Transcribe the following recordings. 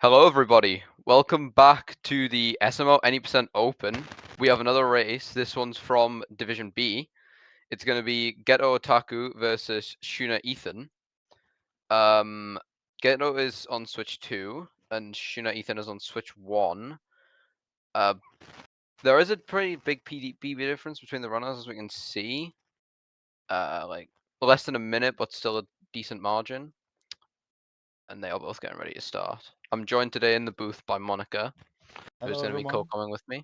Hello everybody, welcome back to the SMO Any Percent Open. We have another race. This one's from Division B. It's going to be GhettoOtaku versus ShewnaEthan. Ghetto is on Switch 2 and ShewnaEthan is on Switch 1. There is a pretty big PDB difference between the runners, as we can see. Like less than a minute, but still a decent margin. And they are both getting ready to start. I'm joined today in the booth by Monica, who's Hello, going to be everyone. co-coming with me.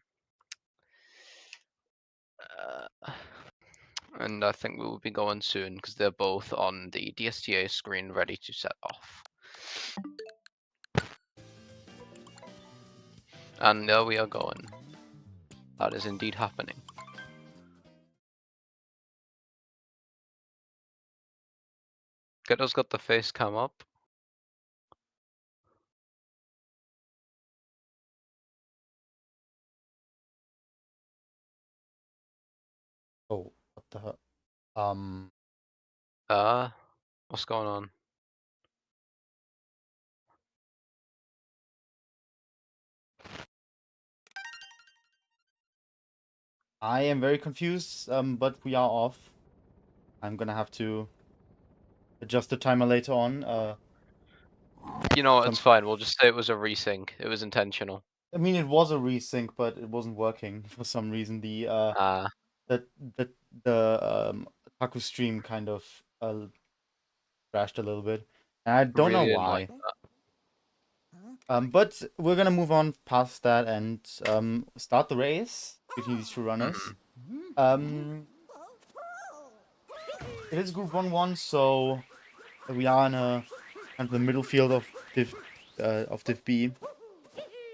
And I think we will be going soon because they're both on the DSTA screen ready to set off. And there we are going. That is indeed happening. Ghetto's got the face cam up. Oh, what the hell? What's going on? I am very confused, but we are off. I'm gonna have to adjust the timer later on. You know what, it's fine. We'll just say it was a resync. It was intentional. I mean, it was a resync, but it wasn't working for some reason. The Taku stream kind of crashed a little bit, and I don't know Really didn't like why. that. But we're gonna move on past that and start the race between these two runners. It is Group 1-1, so we are in a kind of the middle field of Div B.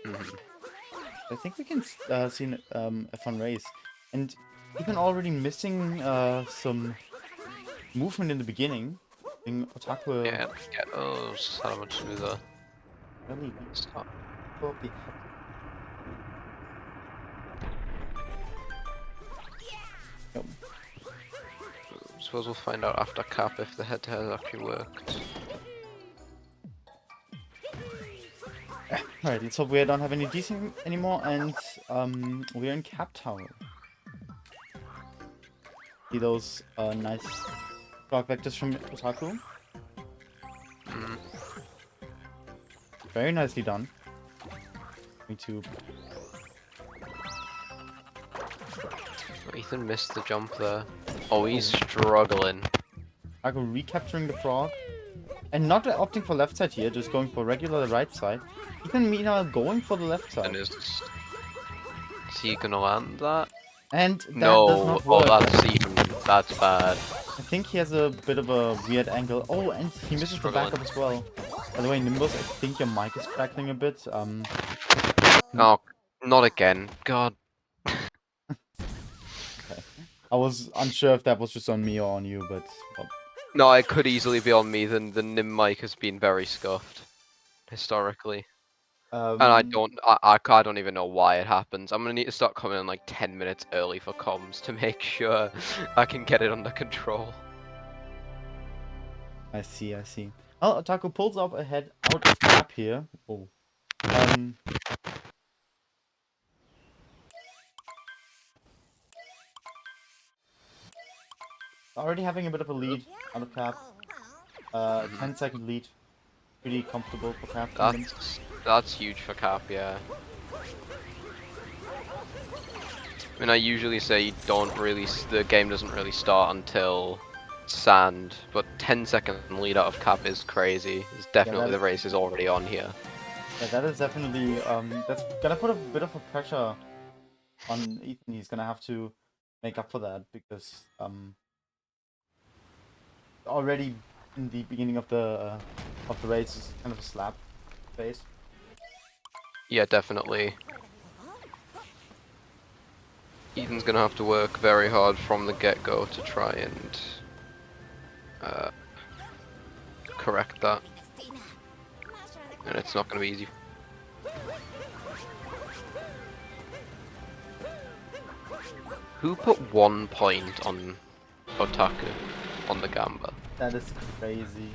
I think we can see a fun race, and even already missing some movement in the beginning. In Otaku, Yeah, Ghetto's how much smoother. really Stop. Yep. Suppose we'll find out after cap if the head-to-head actually worked. Alright, let's hope we don't have any DC anymore, and we're in Cap Tower. See those nice block vectors from Otaku? Very nicely done. Me too. Ethan missed the jump there. Oh, he's struggling. Otaku recapturing the frog. And not opting for left side here, just going for regular right side. Even meanwhile going for the left side. And is he gonna land that? And that No, does not work. that's bad. I think he has a bit of a weird angle. Oh, and he misses the backup as well. By the way, Nimbus, I think your mic is crackling a bit. No, not again. God. Okay. I was unsure if that was just on me or on you, but well. No, it could easily be on me. The Nim mic has been very scuffed historically. And I don't even know why it happens. I'm gonna need to start coming in like 10 minutes early for comms to make sure I can get it under control. I see, I see. Oh, Otaku pulls up ahead out of cap here. Oh. Already having a bit of a lead out of cap. 10-second lead. Pretty comfortable for cap. That's huge for cap, yeah. I mean, I usually say the game doesn't really start until sand, but 10-second lead out of cap is crazy. It's definitely the race is already on here. Yeah, that is definitely that's gonna put a bit of a pressure on Ethan. He's gonna have to make up for that because already in the beginning of the race is kind of a slap face. Yeah, definitely. Ethan's gonna have to work very hard from the get-go to try and correct that. And it's not gonna be easy. Who put 1 point on Otaku on the Gamba? That is crazy.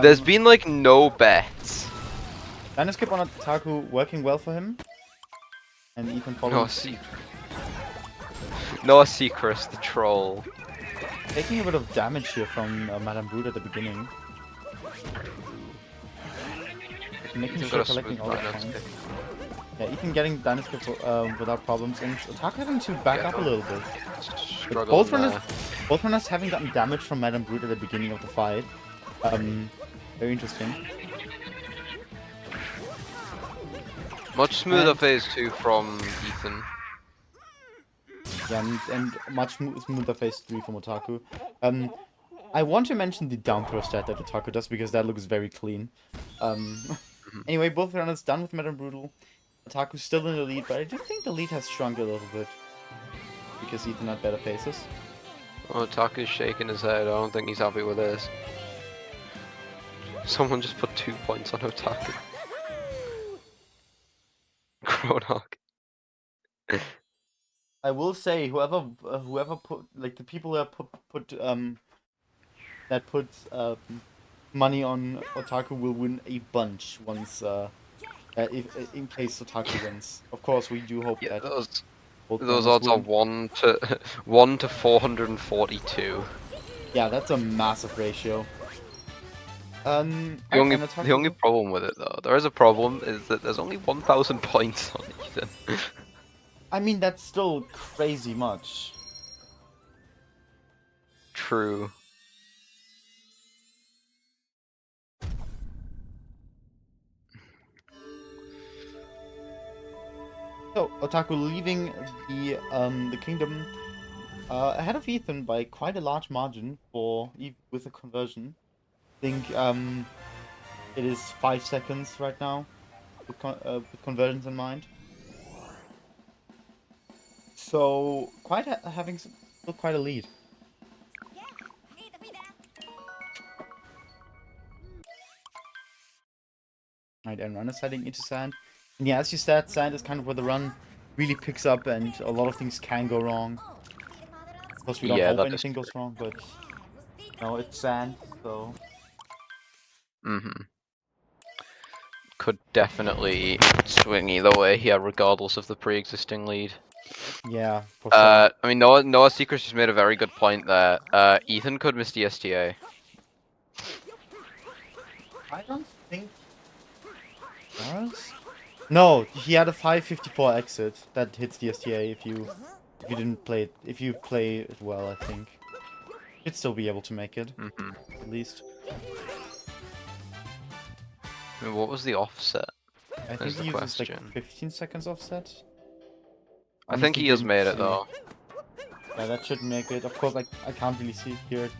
There's been like no bets. Dynascape on Otaku working well for him. And Ethan following. No secret. No secret, the troll. Taking a bit of damage here from Madame Brood at the beginning. Making Ethan sure got a collecting smooth all the finance points. kick. Yeah, Ethan getting Dynascape without problems, and Otaku having to back up a little bit. But both runners having gotten damage from Madame Brood at the beginning of the fight. Very interesting. Much smoother phase 2 from Ethan. Yeah, and much smoother phase 3 from Otaku. I want to mention the down throw stat that Otaku does because that looks very clean. Anyway, both runners done with Madame Brutal. Otaku's still in the lead, but I do think the lead has shrunk a little bit. Because Ethan had better paces. Oh, Otaku's shaking his head. I don't think he's happy with this. Someone just put 2 points on Otaku. Chronarch. I will say, whoever put, like, the people that put money on Otaku will win a bunch once if in case Otaku wins. Of course, we do hope Yeah, that those odds are 1 to 442. Yeah, that's a massive ratio. The only problem with it though, there is a problem, is that there's only 1,000 points on Ethan. I mean, that's still crazy much. True. So, Otaku leaving the kingdom ahead of Ethan by quite a large margin with a conversion. I think it is 5 seconds right now with conversions in mind. So having still quite a lead. Right, and runners heading into sand. And yeah, as you said, sand is kind of where the run really picks up, and a lot of things can go wrong. Of course, we don't hope anything goes wrong, but no, it's sand, so. Could definitely swing either way here, regardless of the pre-existing lead. Yeah, for sure. I mean, Noah Secret just made a very good point there. Ethan could miss the STA. I don't think does. No, he had a 554 exit that hits the STA if you didn't play it. If you play it well, I think you'd still be able to make it at least. I mean, what was the offset? I think he uses like 15 seconds offset. I think he has made it though. Yeah, that should make it. Of course, I can't really see here.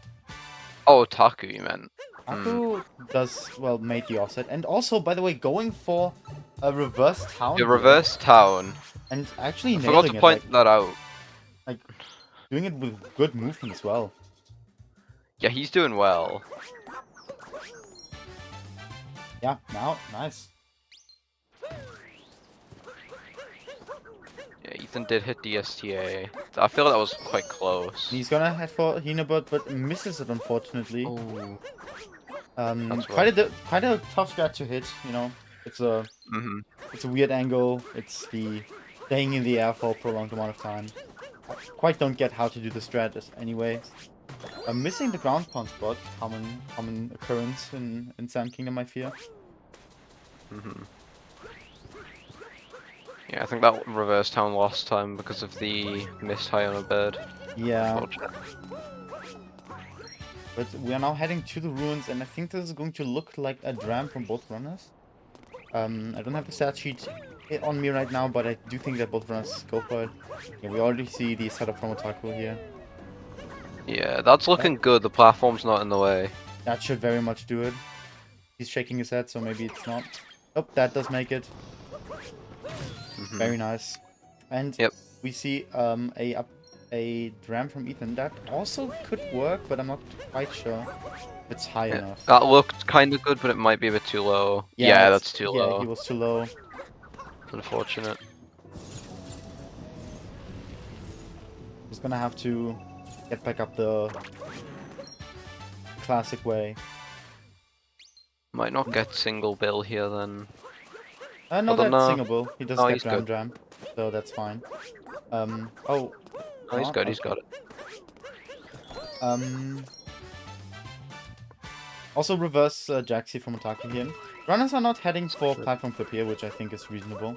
Oh, Otaku, you meant. Otaku does, well, made the offset. And also, by the way, going for a reverse town. The reverse town. And actually nailing it. I forgot to point that out. Like, doing it with good movement as well. Yeah, he's doing well. Yeah, now, nice. Yeah, Ethan did hit the STA. I feel like that was quite close. He's gonna head for Hinebird, but misses it, unfortunately. Oh. Quite a tough strat to hit, you know. It's a weird angle. It's the staying in the air for a prolonged amount of time. I quite don't get how to do the strat anyway. Missing the ground pound spot, common occurrence in Sand Kingdom, I fear. Yeah, I think that reverse town lost time because of the missed high on a bird. Yeah. But we are now heading to the ruins, and I think this is going to look like a dram from both runners. I don't have the stat sheet on me right now, but I do think that both runners go for it. Yeah, we already see the setup from Otaku here. Yeah, that's looking good. The platform's not in the way. That should very much do it. He's shaking his head, so maybe it's not. Oh, that does make it. Very nice. And we see a dram from Ethan. That also could work, but I'm not quite sure if it's high enough. That looked kind of good, but it might be a bit too low. Yeah, that's too low. Yeah, he was too low. Unfortunate. He's gonna have to get back up the classic way. Might not get single bill here then. No, that's singable. He does get he's good. Jam, so that's fine. Oh. Oh, he's good. Okay. He's got it. Also reverse Jaxi from Otaku here. Runners are not heading for platform flip here, which I think is reasonable.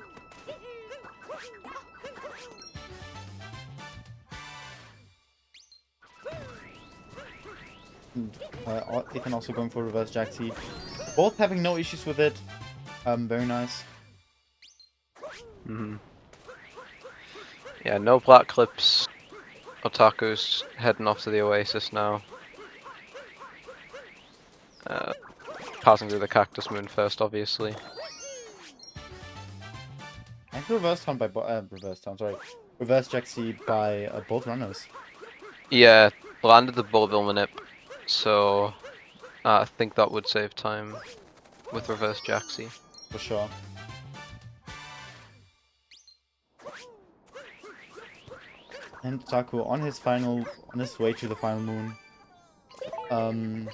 Ethan also going for reverse Jaxi. Both having no issues with it. Very nice. Yeah, no black clips. Otaku's heading off to the Oasis now. Passing through the Cactus Moon first, obviously. And reverse Jaxi by both runners. Yeah, landed the Bullville Manip, so I think that would save time with reverse Jaxi. For sure. And Otaku on his way to the final moon.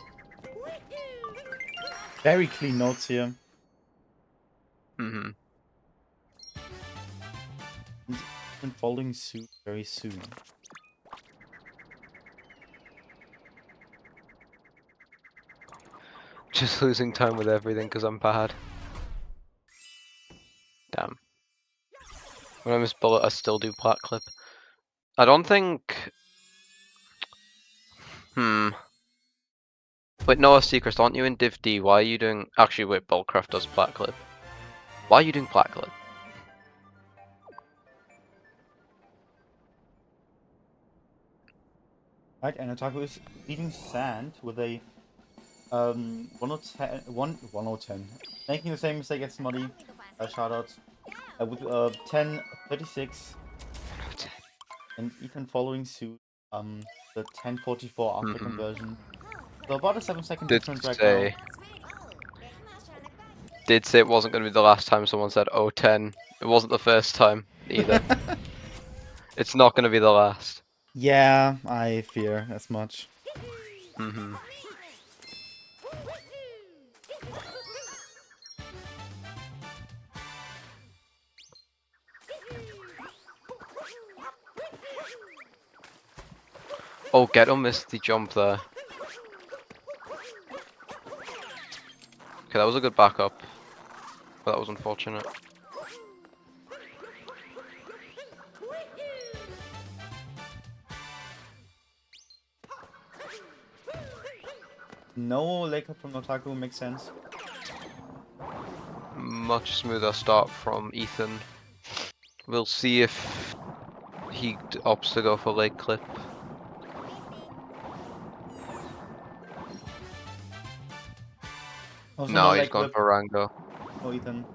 Very clean notes here. And following suit very soon. Just losing time with everything because I'm bad. Damn. When I miss bullet, I still do black clip. I don't think. Wait, no, Seacrest, aren't you in Div D? Why are you doing? Actually, wait, Bullcraft does black clip. Why are you doing black clip? Right, and Otaku is leading Sand with a 110. Making the same mistake as Smuddy. Shoutouts. With 10:36. And Ethan following suit. The 10:44 after conversion. So about a 7-second difference right now. Did say it wasn't going to be the last time someone said 010. It wasn't the first time either. It's not going to be the last. Yeah, I fear as much. Oh, Ghetto missed the jump there. Okay, that was a good backup. But that was unfortunate. No leg up from Otaku makes sense. Much smoother start from Ethan. We'll see if he opts to go for leg clip. Also no, he's gone for Rango. Oh, Ethan.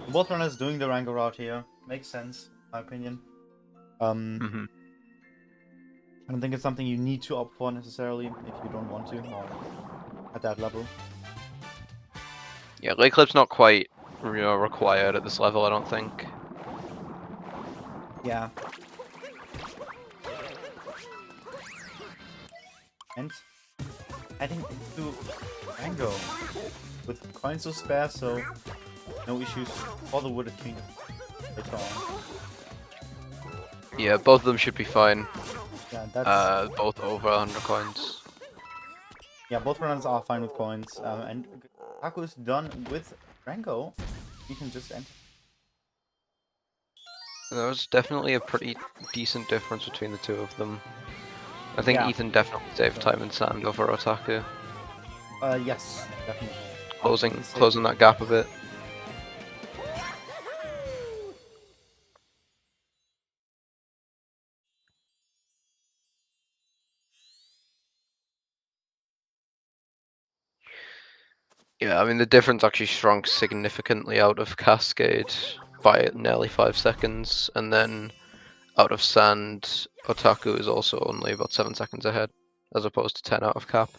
Both runners doing the Rango route here. Makes sense, in my opinion. I don't think it's something you need to opt for necessarily if you don't want to, or at that level. Yeah, leg clip's not quite required at this level, I don't think. Yeah. And heading into Rango with coins to spare, so no issues for the Wooded King later on. Yeah, both of them should be fine. Yeah, that's both over 100 coins. Yeah, both runners are fine with coins. And Taku is done with Rango. You can just enter. There was definitely a pretty decent difference between the two of them. I think Ethan definitely saved time in Sand over Otaku. Yes, definitely. Closing that gap a bit. Yeah, I mean the difference actually shrunk significantly out of Cascade by nearly 5 seconds, and then out of Sand, Otaku is also only about 7 seconds ahead, as opposed to 10 out of Cap.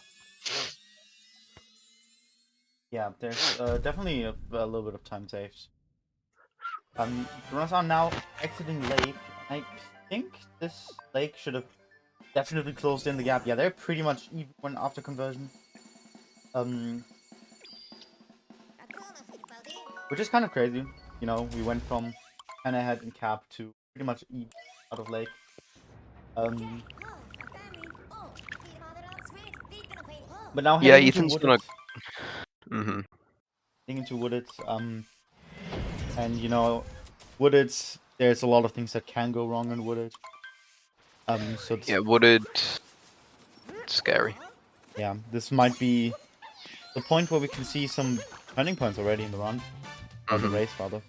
Yeah, there's definitely a little bit of time saved. Runners are now exiting Lake. I think this Lake should have definitely closed in the gap. Yeah, they're pretty much even after conversion. Which is kind of crazy. You know, we went from kind of ahead in cap to pretty much even out of lake. But now Yeah, heading into Ethan's wooded. gonna. Heading into wooded. And you know, wooded. There's a lot of things that can go wrong in wooded. So Yeah, wooded. Scary. Yeah, this might be the point where we can see some turning points already in the run, or the race rather.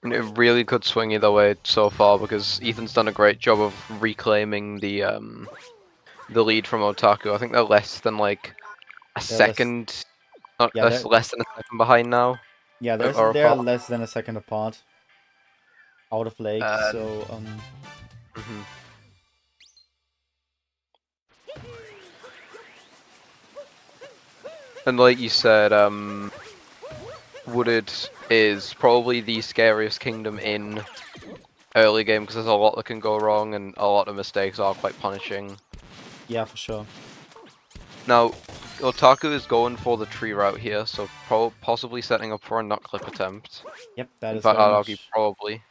And it really could swing either way so far because Ethan's done a great job of reclaiming the lead from Otaku. I think they're less than like a second, less than a second behind now. Yeah, they're less than a second apart. Out of lake, so And like you said, Wooded is probably the scariest kingdom in early game because there's a lot that can go wrong and a lot of mistakes are quite punishing. Yeah, for sure. Now, Otaku is going for the tree route here, so possibly setting up for a nut clip attempt. Yep, that In is fact, very I'd much... argue probably.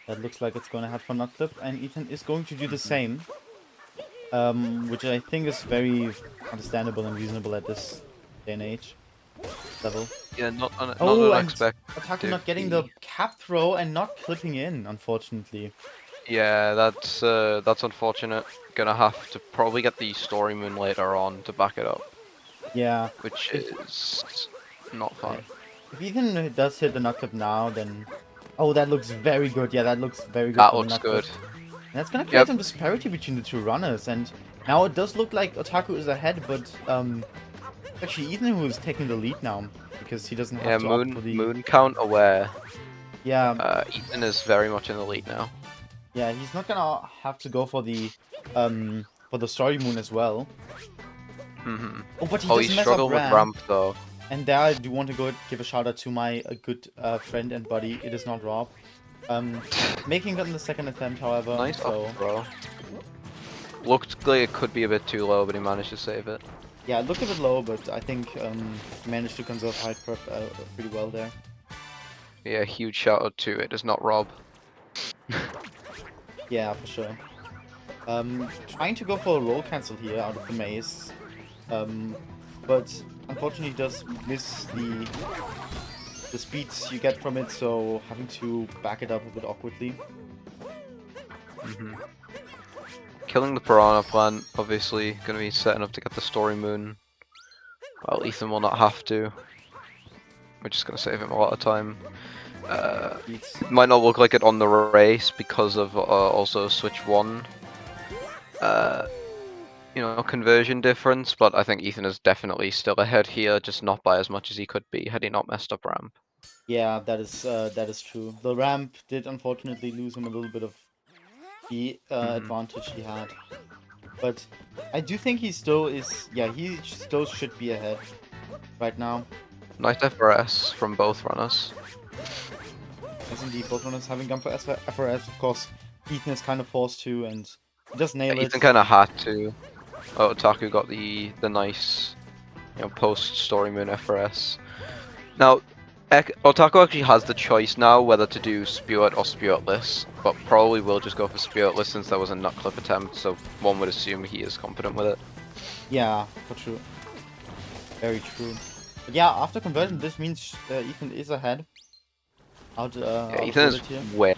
That looks like it's gonna head for nut clip, and Ethan is going to do the same. Which I think is very understandable and reasonable at this day and age level. Yeah, not Oh, and unexpected. Otaku not getting the cap throw and not clipping in, unfortunately. Yeah, that's unfortunate. Gonna have to probably get the story moon later on to back it up. Yeah. Which is not fun. If Ethan does hit the nut clip now, then... Oh, that looks very good. Yeah, that looks very good that for the looks nut good. clip. And that's gonna create some disparity between the two runners, and now it does look like Otaku is ahead, but actually Ethan who is taking the lead now, because he doesn't have to opt for the... moon count aware. Yeah. Ethan is very much in the lead now. Yeah, he's not gonna have to go for the story moon as well. Oh, but he does mess up with ramp though. And there I do want to give a shout out to my good friend and buddy. It is not Rob. Making it in the second attempt, however. Nice so... up throw. Looked like it could be a bit too low, but he managed to save it. Yeah, it looked a bit low, but I think he managed to conserve height pretty well there. Yeah, huge shout out to it is not Rob. Yeah, for sure. Trying to go for a roll cancel here out of the maze. But unfortunately does miss the speeds you get from it, so having to back it up a bit awkwardly. Killing the piranha plant, obviously, gonna be setting up to get the story moon. Well, Ethan will not have to. We're just gonna save him a lot of time. Might not look like it on the race because of also switch 1. You know, conversion difference, but I think Ethan is definitely still ahead here, just not by as much as he could be had he not messed up ramp. Yeah, that is true. The ramp did unfortunately lose him a little bit of the advantage he had. But I do think he still is... Yeah, he still should be ahead right now. Nice FRS from both runners. Yes, indeed, both runners having gone for FRS. Of course, Ethan is kind of forced to, and he just nailed it. Ethan kind of had to. Oh, Otaku got the nice, you know, post story moon FRS. Now, Otaku actually has the choice now whether to do Spewit or Spewitless, but probably will just go for Spewitless since there was a nut clip attempt, so one would assume he is confident with it. Yeah, for true. Very true. But yeah, after conversion, this means Ethan is ahead. Ethan is way.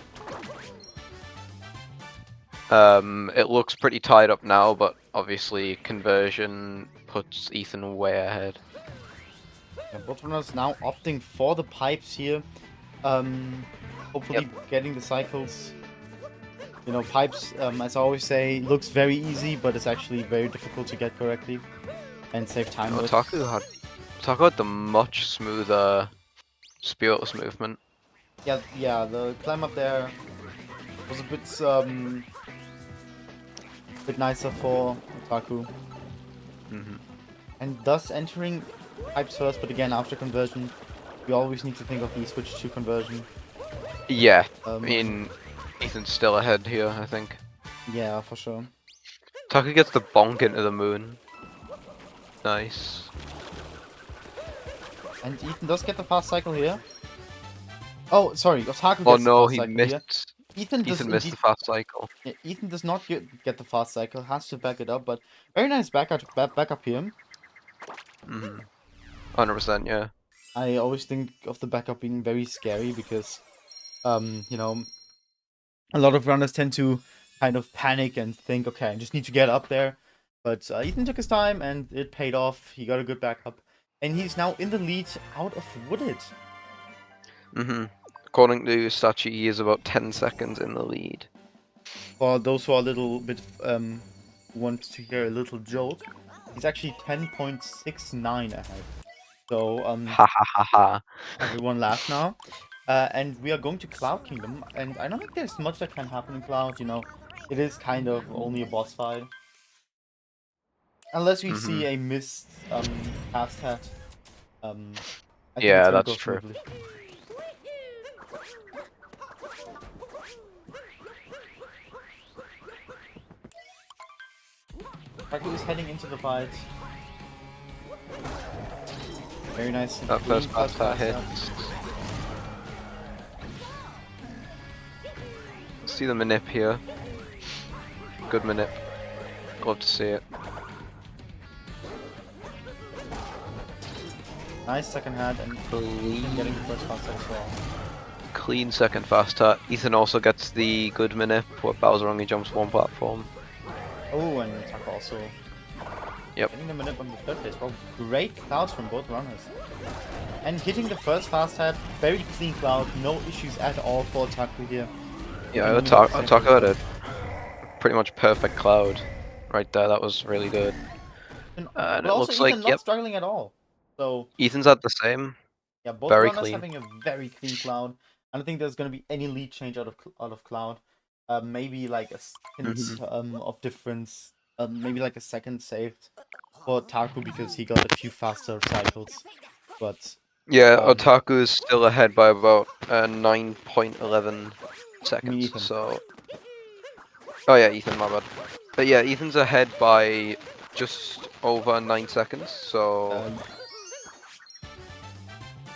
It looks pretty tied up now, but obviously conversion puts Ethan way ahead. Yeah, both runners now opting for the pipes here. Hopefully getting the cycles. You know, pipes, as I always say, looks very easy, but it's actually very difficult to get correctly and save time with. Otaku had the much smoother Spewitless movement. Yeah, the climb up there was a bit nicer for Otaku. And thus entering pipes first, but again after conversion, we always need to think of the switch to conversion. Yeah, I mean, Ethan's still ahead here, I think. Yeah, for sure. Otaku gets the bonk into the moon. Nice. And Ethan does get the fast cycle here. Oh, sorry, Otaku Oh gets the no, fast he cycle here. missed. Ethan does Ethan missed indeed. the fast cycle. Yeah, Ethan does not get the fast cycle. Has to back it up, but very nice back up here. 100%, yeah. I always think of the backup being very scary because, you know, a lot of runners tend to kind of panic and think, okay, I just need to get up there. But Ethan took his time and it paid off. He got a good backup. And he's now in the lead out of Wooded. According to Sachi, he is about 10 seconds in the lead. For those who are a little bit, want to hear a little joke, he's actually 10.69 ahead. So, Ha ha ha ha. everyone laugh now. And we are going to Cloud Kingdom, and I don't think there's much that can happen in Cloud, it is kind of only a boss fight. Unless we see a missed fast hat, I think it's Yeah, gonna that's go true. smoothly. Taku is heading into the fight. Very nice. That first fast hat hit. See the manip here. Good manip. Love to see it. Nice second hat and getting the first fast hat as well. Clean second fast hat. Ethan also gets the good manip where Bowser only jumps one platform. Oh, and Taku also getting the manip on the third place. Well, great clouds from both runners. And hitting the first fast hat, very clean cloud, no issues at all for Taku here. Yeah, Otaku had a pretty much perfect cloud right there. That was really good. And but it also looks Ethan like, not struggling at all. So Ethan's at the same. yeah, both Very runners clean. having a very clean cloud. I don't think there's gonna be any lead change out of cloud. Maybe like a hint of difference. Maybe like a second saved for Taku because he got a few faster cycles. But Yeah, Otaku is still ahead by about 9.11 seconds. Ethan. So, oh yeah, Ethan, my bad. But yeah, Ethan's ahead by just over 9 seconds. So,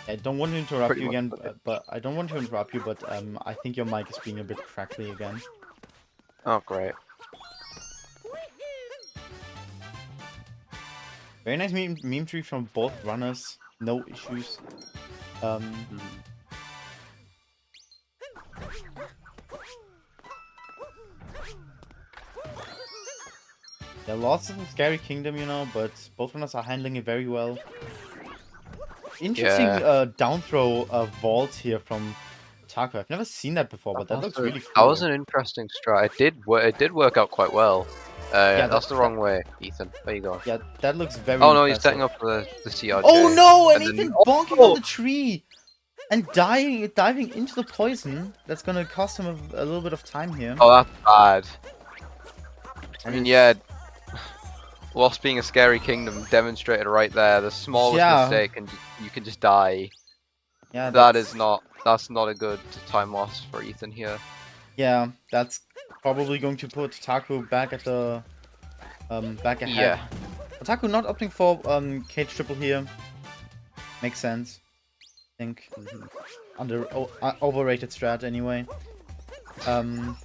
I don't want to interrupt pretty you much. again, but I don't want to interrupt you, but I think your mic is being a bit crackly again. Oh, great. Very nice meme tree from both runners. No issues. Yeah, lots of Scary Kingdom, but both runners are handling it very well. Interesting down throw vault here from Otaku. I've never seen that before, but that looks really cool. That was an interesting strat. It did work out quite well. Yeah, that's the wrong way, Ethan. There you go. Yeah, that looks very Oh no, impressive. he's setting up the CRJ. Oh no, and Ethan bonking on the tree! And diving into the poison. That's gonna cost him a little bit of time here. Oh, that's bad. I mean, yeah, Lost being a scary kingdom demonstrated right there. The smallest mistake and you can just die. Yeah, that's not a good time loss for Ethan here. Yeah, that's probably going to put Taku back at the back ahead. Yeah. Taku not opting for cage triple here. Makes sense. I think overrated strat anyway. And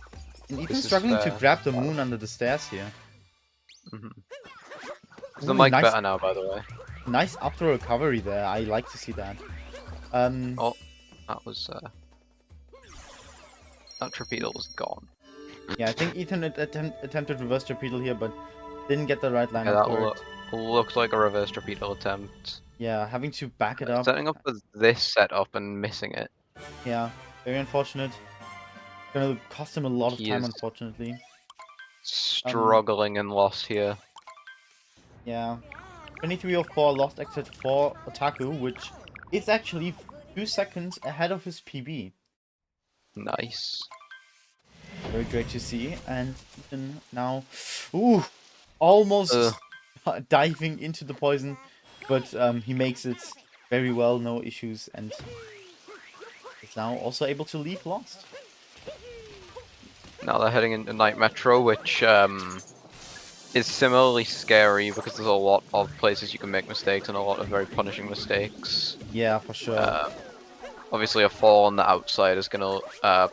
Ethan struggling to grab the moon under the stairs here. Is the mic better now, by the way? Nice up throw recovery there. I like to see that. Oh, that was that Torpedo was gone. Yeah, I think Ethan attempted reverse Torpedo here, but didn't get the right line. Yeah, that looked like a reverse Torpedo attempt. Yeah, having to back it up. Setting up with this setup and missing it. Yeah, very unfortunate. Gonna cost him a lot of time, unfortunately. Struggling and lost here. Yeah. 2304 lost exit for Otaku, which is actually 2 seconds ahead of his PB. Nice. Very great to see. And Ethan now, almost diving into the poison, but he makes it very well, no issues, and is now also able to leave Lost. Now they're heading into Night Metro, which is similarly scary because there's a lot of places you can make mistakes and a lot of very punishing mistakes. Yeah, for sure. obviously a fall on the outside is going to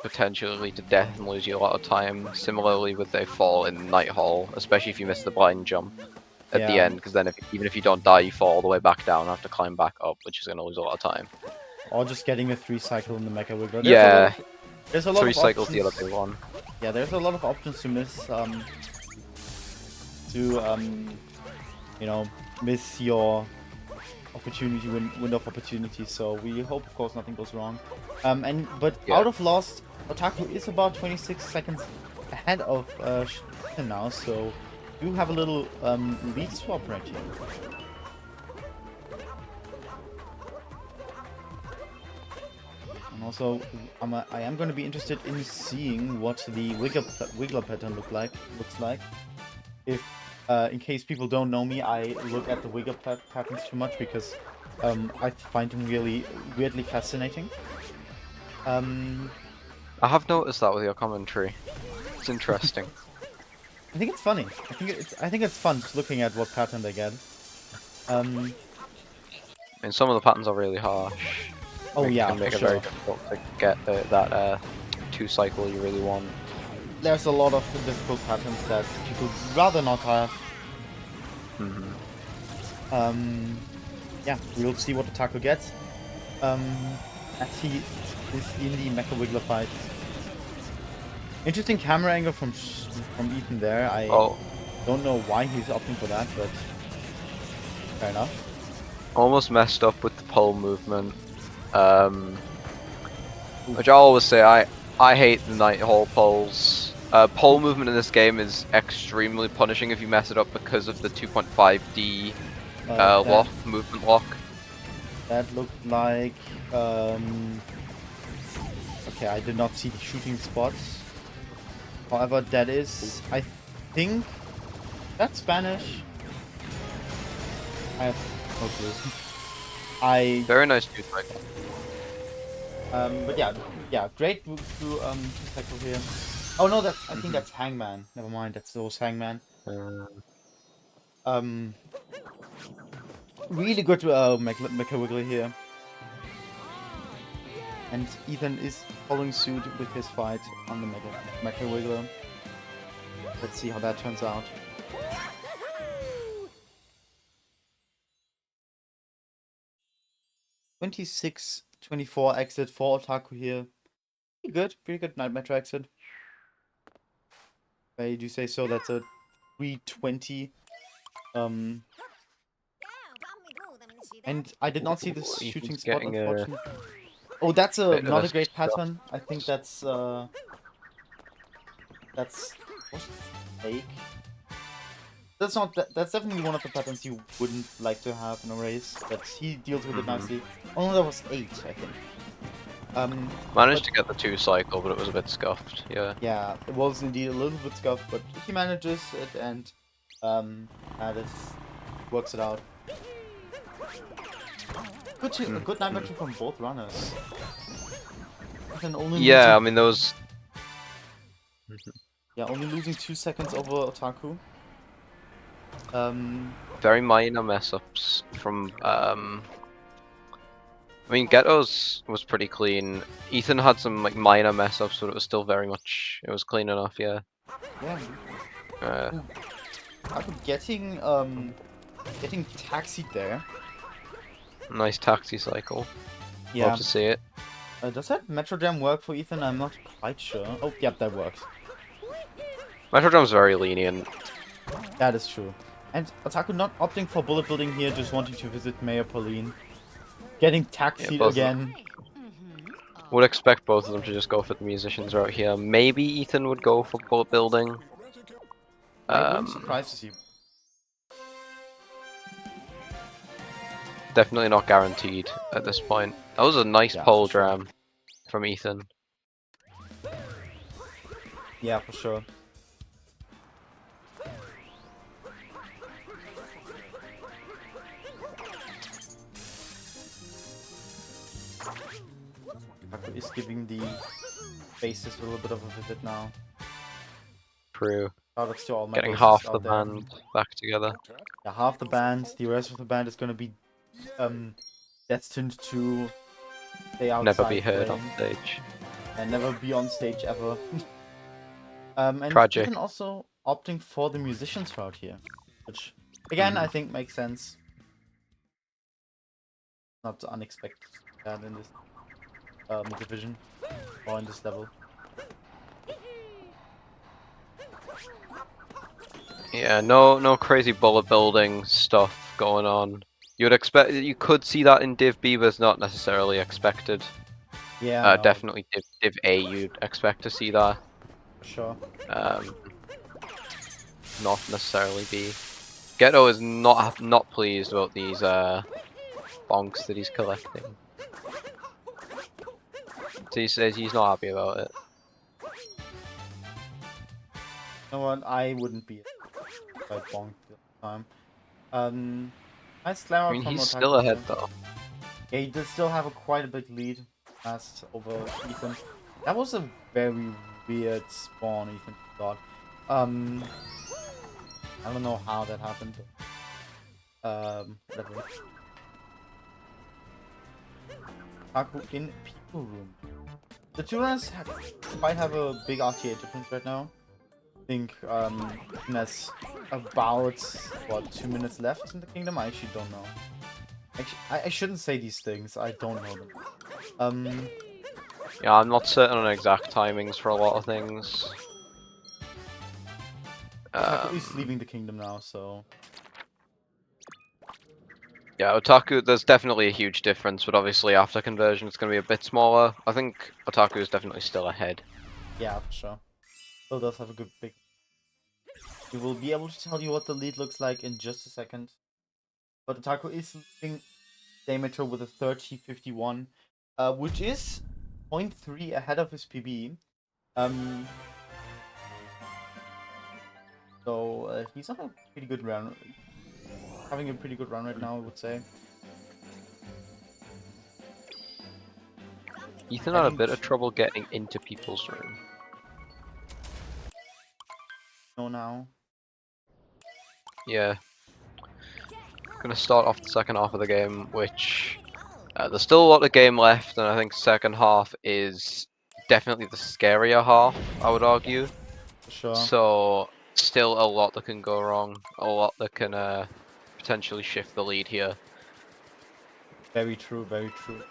potentially lead to death and lose you a lot of time. Similarly with a fall in Night Hall, especially if you miss the blind jump at the end, because then even if you don't die, you fall all the way back down and have to climb back up, which is going to lose a lot of time. Or just getting a 3 cycle in the Mecha Wiggler. There's a lot 3 cycles the other big one. Yeah, there's a lot of options to miss. You know, miss your opportunity, window of opportunity. So we hope, of course, nothing goes wrong. But out of Lost, Otaku is about 26 seconds ahead of ShewnaEthan now, so do have a little lead swap right here. And also, I am going to be interested in seeing what the wiggler pattern looks like. If in case people don't know me, I look at the wiggler patterns too much because I find them really weirdly fascinating. I have noticed that with your commentary. It's interesting. I think it's funny. I think it's fun looking at what pattern they get. And some of the patterns are really harsh. Oh yeah, can make for it very difficult to get that 2 cycle you really want. There's a lot of difficult patterns that people would rather not have. Yeah, we'll see what Otaku gets. As he is in the Mecha Wiggler fight. Interesting camera angle from Ethan there. I don't know why he's opting for that, but fair enough. Almost messed up with the pole movement. Which I always say, I hate the Night Hall poles. Pole movement in this game is extremely punishing if you mess it up because of the 2.5D movement lock. That looked like... okay, I did not see the shooting spots. However, that is... I think... That's Spanish. I have no clue. Very nice two cycle. But yeah, great move to cycle here. Oh no, I think that's Hangman. Never mind, that's those Hangman. Really good Mecha Wiggler here. And Ethan is following suit with his fight on the Mecha Wiggler. Let's see how that turns out. (26-24) exit for Otaku here. Pretty good Night Metro exit. If I do say so, that's a 320. And I did not see the shooting spot, unfortunately. Oh, that's not a great pattern. I think that's fake. That's not that's definitely one of the patterns you wouldn't like to have in a race, but he deals with it nicely. Oh no, that was 8, I think. Managed to get the 2 cycle, but it was a bit scuffed. Yeah, it was indeed a little bit scuffed, but he manages it and works it out. Good Night Metro from both runners. I mean those. Yeah, only losing 2 seconds over Otaku. Very minor mess ups from. I mean, Ghetto's was pretty clean. Ethan had some like minor mess ups, but it was still very much. It was clean enough, yeah. I'm getting taxied there. Nice taxi cycle. Yeah. Love to see it. Does that Metro Jam work for Ethan? I'm not quite sure. Oh, yep, that works. Metro Jam's very lenient. That is true. And Otaku not opting for bullet building here, just wanting to visit Mayor Pauline. Getting taxied again. Would expect both of them to just go for the musicians route here. Maybe Ethan would go for bullet building. I wouldn't surprise to see. Definitely not guaranteed at this point. That was a nice pole jam from Ethan. Yeah, for sure. Otaku is giving the bases a little bit of a visit now. True. All my getting half the band back together. Yeah, half the band. The rest of the band is going to be destined to stay outside Never be heard playing. on stage. And never be on stage ever. And Tragic. Ethan also opting for the musician's route here, which again I think makes sense. Not unexpected in this division or in this level. Yeah, no crazy bullet building stuff going on. You could see that in Div B, but it's not necessarily expected. Yeah, no. Definitely Div A, you'd expect to see that. For sure. Not necessarily B. Ghetto is not pleased about these bonks that he's collecting. So he says he's not happy about it. You know what? I wouldn't be if I bonked this time. Nice slam I mean, from he's Otaku still ahead here. though. Yeah, he does still have quite a big lead as over Ethan. That was a very weird spawn, Ethan got. I don't know how that happened. Whatever. Otaku in people room. The two runners might have a big RTA difference right now. I think Ethan has about 2 minutes left in the kingdom. I actually don't know. Actually, I shouldn't say these things. I don't know them. Yeah, I'm not certain on exact timings for a lot of things. Otaku is leaving the kingdom now, so yeah, Otaku, there's definitely a huge difference, but obviously after conversion it's going to be a bit smaller. I think Otaku is definitely still ahead. yeah, for sure. Still does have a good big. We will be able to tell you what the lead looks like in just a second. But Otaku is leading Demeter with a 30-51, which is 0.3 ahead of his PB. So he's on a pretty good run. Having a pretty good run right now, I would say. Ethan had a bit of trouble getting into people's room. No, now. Yeah. Gonna start off the second half of the game, which there's still a lot of game left, and I think second half is definitely the scarier half, I would argue. For sure. So still a lot that can go wrong, a lot that can potentially shift the lead here. Very true, very true.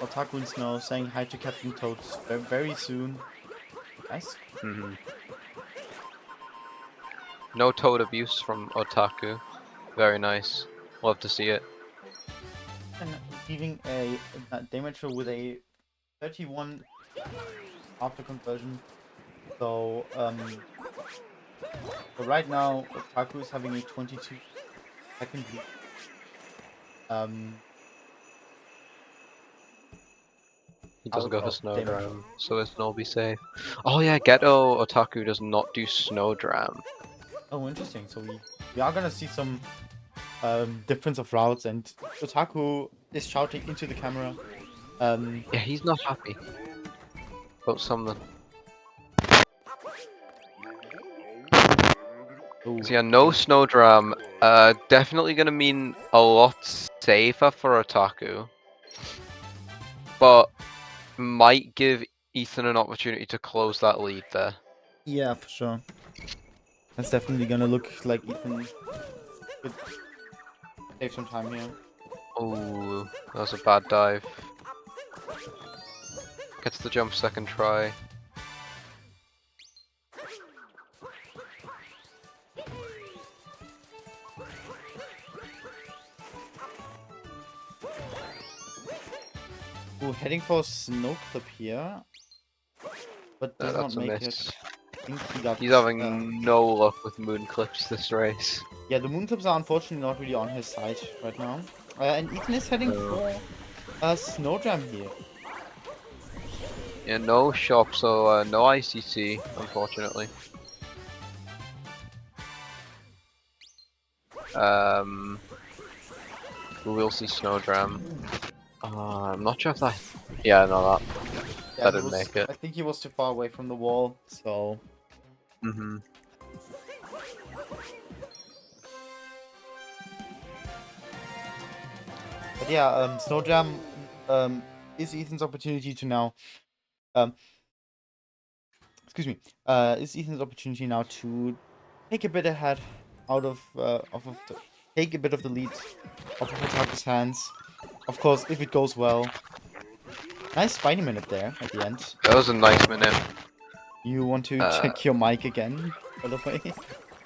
Otaku in Snow saying hi to Captain Toads very soon. Nice. No toad abuse from Otaku. Very nice. Love to see it. And leaving a Demeter with a 31 after conversion. So right now Otaku is having a 22-second lead. He doesn't go for Snow Demeter. Dram, so his Null will be safe. Oh yeah, Ghetto Otaku does not do Snow Dram. Oh, interesting. So we are gonna see some difference of routes, and Otaku is shouting into the camera. Yeah, he's not happy about something. So yeah, no Snow Dram. Definitely gonna mean a lot safer for Otaku, but might give Ethan an opportunity to close that lead there. Yeah, for sure. That's definitely gonna look like Ethan could save some time here. Oh, that was a bad dive. Gets the jump second try. Ooh, heading for a snow clip here, but does not make it. I think he got. He's having no luck with moon clips this race. Yeah, the moon clips are unfortunately not really on his side right now. And Ethan is heading for a snow jam here. Yeah, no shop, so no ICC, unfortunately. We will see Snowdram. I'm not sure if that. Yeah, no, that didn't make it. I think he was too far away from the wall, so. But yeah, Snowjam is Ethan's opportunity to now, excuse me, is Ethan's opportunity now to take a bit ahead out of take a bit of the lead off of Otaku's hands. Of course, if it goes well. Nice Spiny minute there at the end. That was a nice minute. You want to check your mic again, by the way?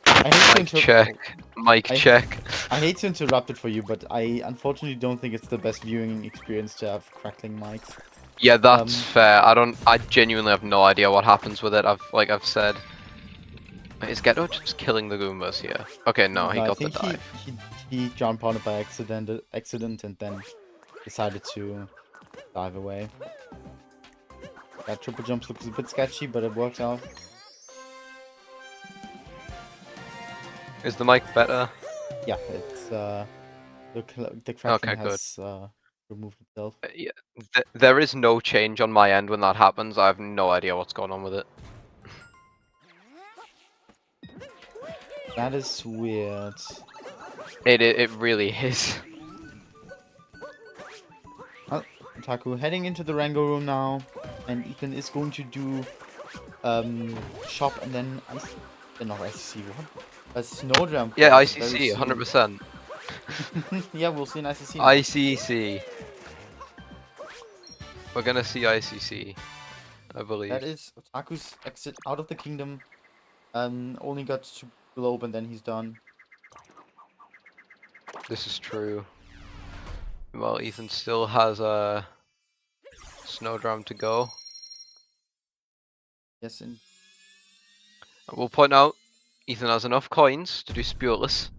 I hate mic check. Mic check. I hate to interrupt it for you, but I unfortunately don't think it's the best viewing experience to have crackling mics. Yeah, that's fair. I genuinely have no idea what happens with it. I've said. Is Ghetto just killing the Goombas here? Okay, no, he got the dive. He jumped on it by accident and then decided to dive away. That triple jump looks a bit sketchy, but it works out. Is the mic better? Yeah, it's the crackling has removed itself. Yeah, there is no change on my end when that happens. I have no idea what's going on with it. That is weird. It really is. Otaku heading into the Rango room now, and Ethan is going to do shop and then not ICC, what? A snow jump. Yeah, ICC, 100%. Yeah, we'll see an ICC now. ICC. We're gonna see ICC, I believe. That is Otaku's exit out of the kingdom. Only got to globe and then he's done. This is true. Well, Ethan still has a snowdram to go. Yes, and I will point out, Ethan has enough coins to do Spureless.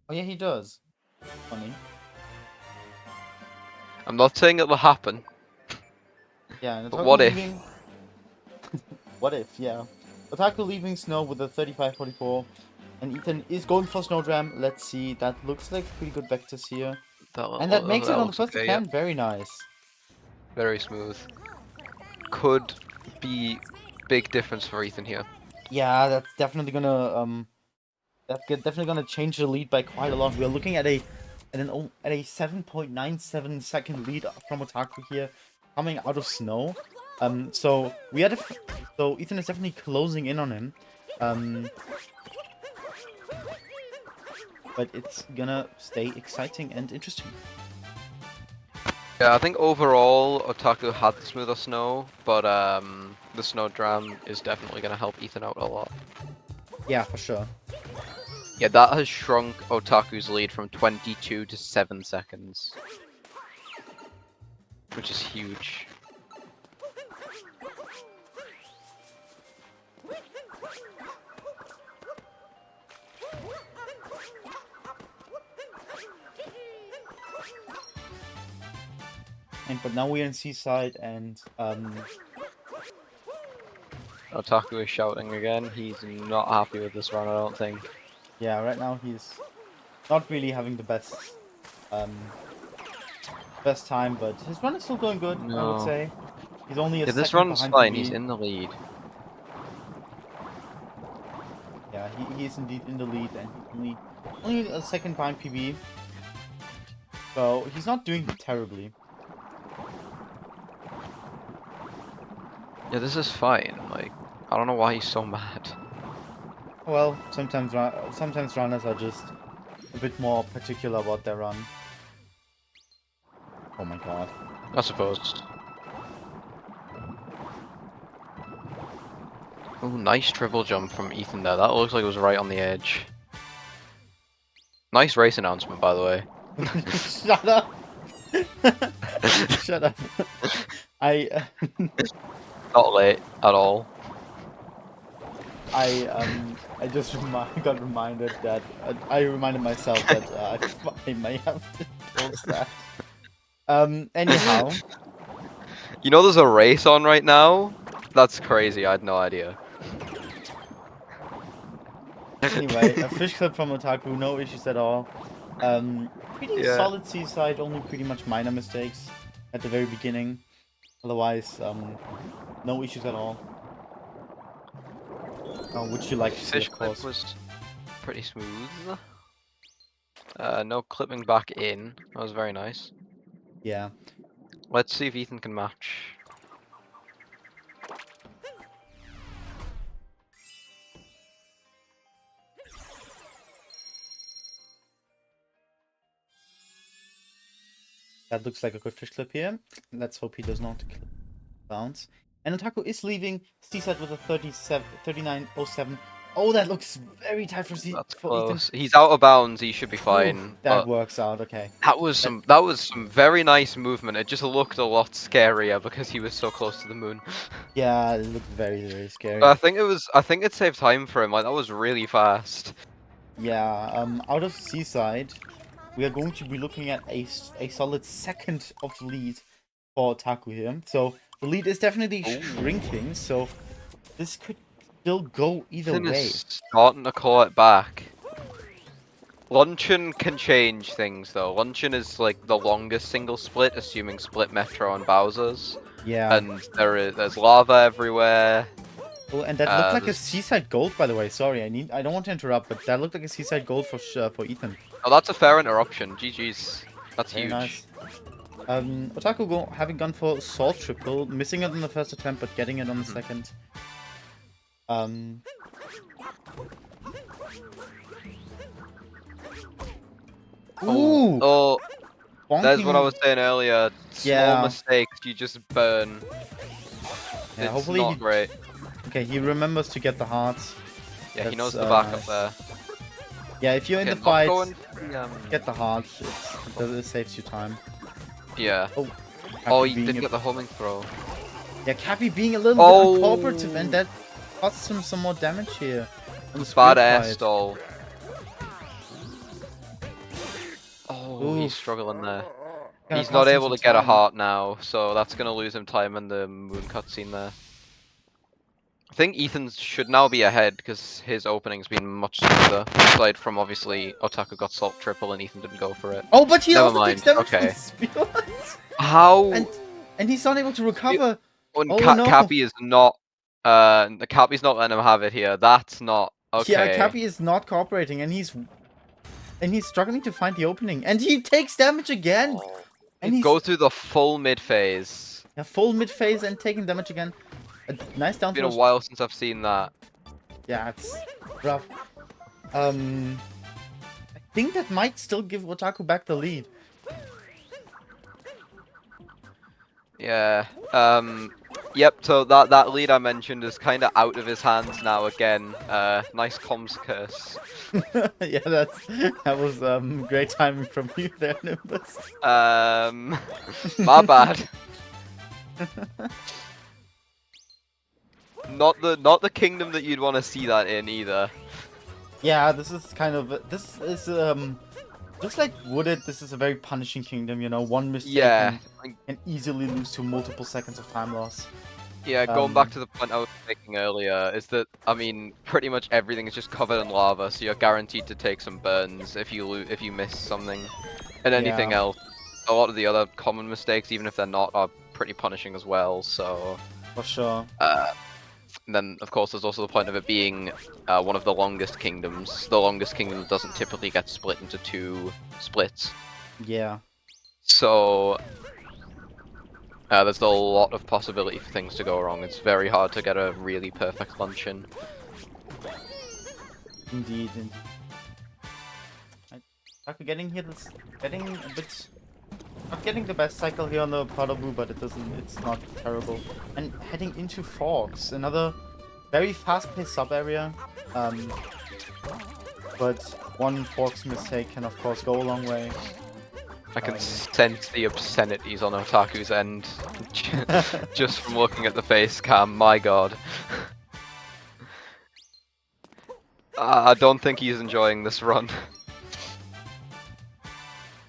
oh yeah, he does. Funny. I'm not saying it will happen. Yeah, and but what if? What if? Yeah. Otaku leaving Snow with a 35-44, and Ethan is going for Snowdram. Let's see. That looks like pretty good vectors here, and that makes it on the first attempt. Very nice. Very smooth. Could be big difference for Ethan here. Yeah, that's definitely gonna change the lead by quite a lot. We're looking at a 7.97 second lead from Otaku here, coming out of Snow. So Ethan is definitely closing in on him. But it's gonna stay exciting and interesting. Yeah, I think overall Otaku had the smoother Snow, but the Snowdram is definitely gonna help Ethan out a lot. Yeah, for sure. Yeah, that has shrunk Otaku's lead from 22 to 7 seconds. Which is huge. But now we're in Seaside and Otaku is shouting again. He's not happy with this run, I don't think. Yeah, right now he's not really having the best time, but his run is still going good, I would say. He's only a second this run's behind fine, PB. he's in the lead. Yeah, he is indeed in the lead, and he's only a second behind PB. So he's not doing terribly. Yeah, this is fine. Like, I don't know why he's so mad. Well, sometimes runners are just a bit more particular about their run. Oh my god. I suppose. Oh, nice triple jump from Ethan there. That looks like it was right on the edge. Nice race announcement, by the way. Shut up! Shut up. Not late at all. I just got reminded that I reminded myself that I may have to post that. Anyhow. You know there's a race on right now? That's crazy, I had no idea. Anyway, a fish clip from Otaku, no issues at all. Pretty solid Seaside, only pretty much minor mistakes at the very beginning. Otherwise, no issues at all. Would you like to see, Fish clip was pretty smooth. No clipping back in. That was very nice. Yeah. Let's see if Ethan can match. That looks like a good fish clip here. Let's hope he does not bounce. And Otaku is leaving Seaside with a 39.07. Oh, that looks very tight for That's Ethan. close. He's out of bounds. He should be Oh, fine. that But works out. Okay. that was some very nice movement. It just looked a lot scarier because he was so close to the moon. Yeah, it looked very, very scary. But I think it saved time for him. Like that was really fast. Yeah. Out of Seaside, we are going to be looking at a solid second of lead for Otaku here. So the lead is definitely shrinking. So this could still go either Ethan way. is starting to call it back. Luncheon can change things though. Luncheon is like the longest single split, assuming split Metro and Bowser's. Yeah. And there's lava everywhere. Oh, and that looked like a Seaside Gold, by the way. Sorry, I don't want to interrupt, but that looked like a Seaside Gold for Ethan. Oh, that's a fair interruption. GG's. That's Very huge. Nice. Otaku having gone for Salt Triple, missing it on the first attempt, but getting it on the second. Ooh! Oh, that's what I Bonking. was saying earlier. Small mistakes, you just burn. Yeah, it's hopefully not great. Okay, he remembers to get the hearts. Yeah, he knows the backup there. Yeah, if you're in the fight, get the hearts. It saves you time. Yeah. Oh, he did get the homing throw. Yeah, Cappy being a little bit uncooperative, and that costs him some more damage here. Bad ass stall. Oh, he's struggling there. He's not able to get a heart now, so that's going to lose him time in the moon cutscene there. I think Ethan should now be ahead because his opening's been much smoother. Aside from obviously Otaku got Salt Triple and Ethan didn't go for it. Oh, but he Never also mind. takes damage Okay. from the How? And he's not able to recover. No. Cappy is not. The Cappy's not letting him have it here. That's not okay. Yeah, Cappy is not cooperating, and he's struggling to find the opening, and he takes damage again. And he go through the full mid phase. Yeah, full mid phase and taking damage again. A nice down. It's been a while since I've seen that. Yeah, it's rough. I think that might still give Otaku back the lead. Yeah. Yep. So that lead I mentioned is kind of out of his hands now again. Nice comms curse. Yeah, that was great timing from you there, Nimbus. My bad. Not the kingdom that you'd want to see that in either. Yeah, this is just like Wooded. This is a very punishing kingdom. You know, one mistake can easily lose to multiple seconds of time loss. Yeah, going back to the point I was making earlier, is that, I mean, pretty much everything is just covered in lava, so you're guaranteed to take some burns if you miss something. And anything else, a lot of the other common mistakes, even if they're not, are pretty punishing as well, so... For sure. And then, of course, there's also the point of it being one of the longest kingdoms. The longest kingdom that doesn't typically get split into 2 splits. Yeah. So... there's a lot of possibility for things to go wrong. It's very hard to get a really perfect luncheon. Indeed. After getting here, not getting the best cycle here on the Padabu, but it's not terrible. And heading into Forks, another very fast-paced sub-area. But one Forks mistake can of course go a long way. I can sense the obscenities on Otaku's end, just from looking at the face cam, my god. I don't think he's enjoying this run.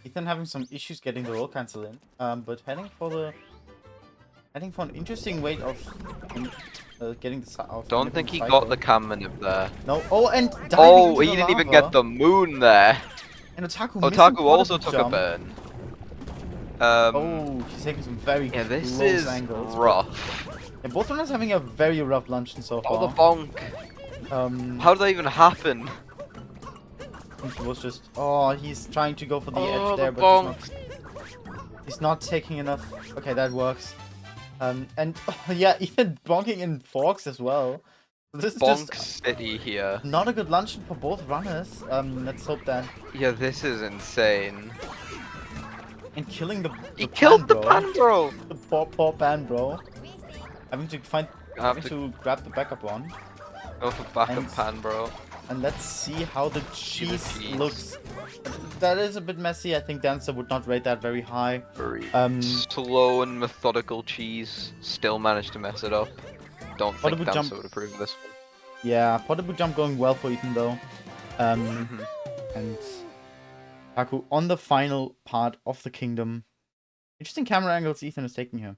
Ethan having some issues getting the roll cancel in, but heading for an interesting way of getting the out. Don't think he got the cam manip there. No, and diving oh, into he the didn't even lava. get the moon there. And Otaku also took a burn. Oh, he's taking some very this close is angles. rough. Yeah, both runners having a very rough luncheon so far. Oh, the bonk. How did that even happen? I think it was just... Oh, he's trying to go for the edge there, the but He's not taking enough. Okay, that works. And yeah, even bonking in forks as well. This is Bonk just City here. not a good luncheon for both runners. Let's hope that. Yeah, this is insane. And killing the He pan, killed the bro. pan, bro. The poor pan, bro. Having to grab the backup one. Go for backup pan, bro. And let's see how the cheese looks. That is a bit messy. I think Dancer would not rate that very high. Very slow and methodical cheese. Still managed to mess it up. Don't think Dancer would approve of this one. Yeah, Potable jump going well for Ethan though. And Taku on the final part of the kingdom. Interesting camera angles Ethan is taking here.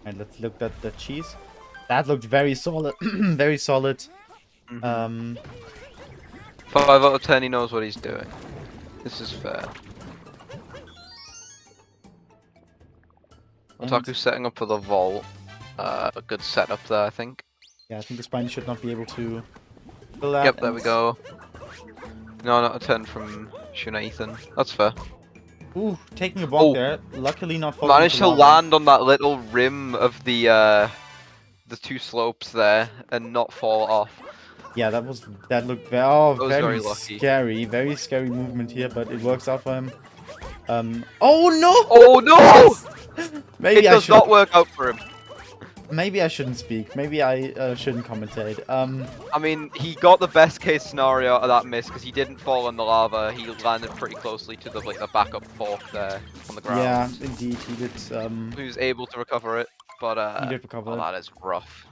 And let's look at the cheese. That looked very solid. Very solid. 5 out of 10, he knows what he's doing. This is fair. Otaku's setting up for the vault. A good setup there, I think. Yeah, I think the spine should not be able to fill that. Yep, there we go. No, not a 10 from ShewnaEthan. That's fair. Ooh, taking a bonk there. Luckily not falling. Managed to land on that little rim of the 2 slopes there and not fall off. Yeah, that looked very lucky. Scary. Very scary movement here, but it works out for him. Oh no! Oh no! Maybe it does not work out for him. Maybe I shouldn't speak. Maybe I shouldn't commentate. I mean, he got the best case scenario of that miss because he didn't fall in the lava. He landed pretty closely to the backup fork there on the ground. Yeah, indeed, he did. He was able to recover it, but he did recover it. That is rough.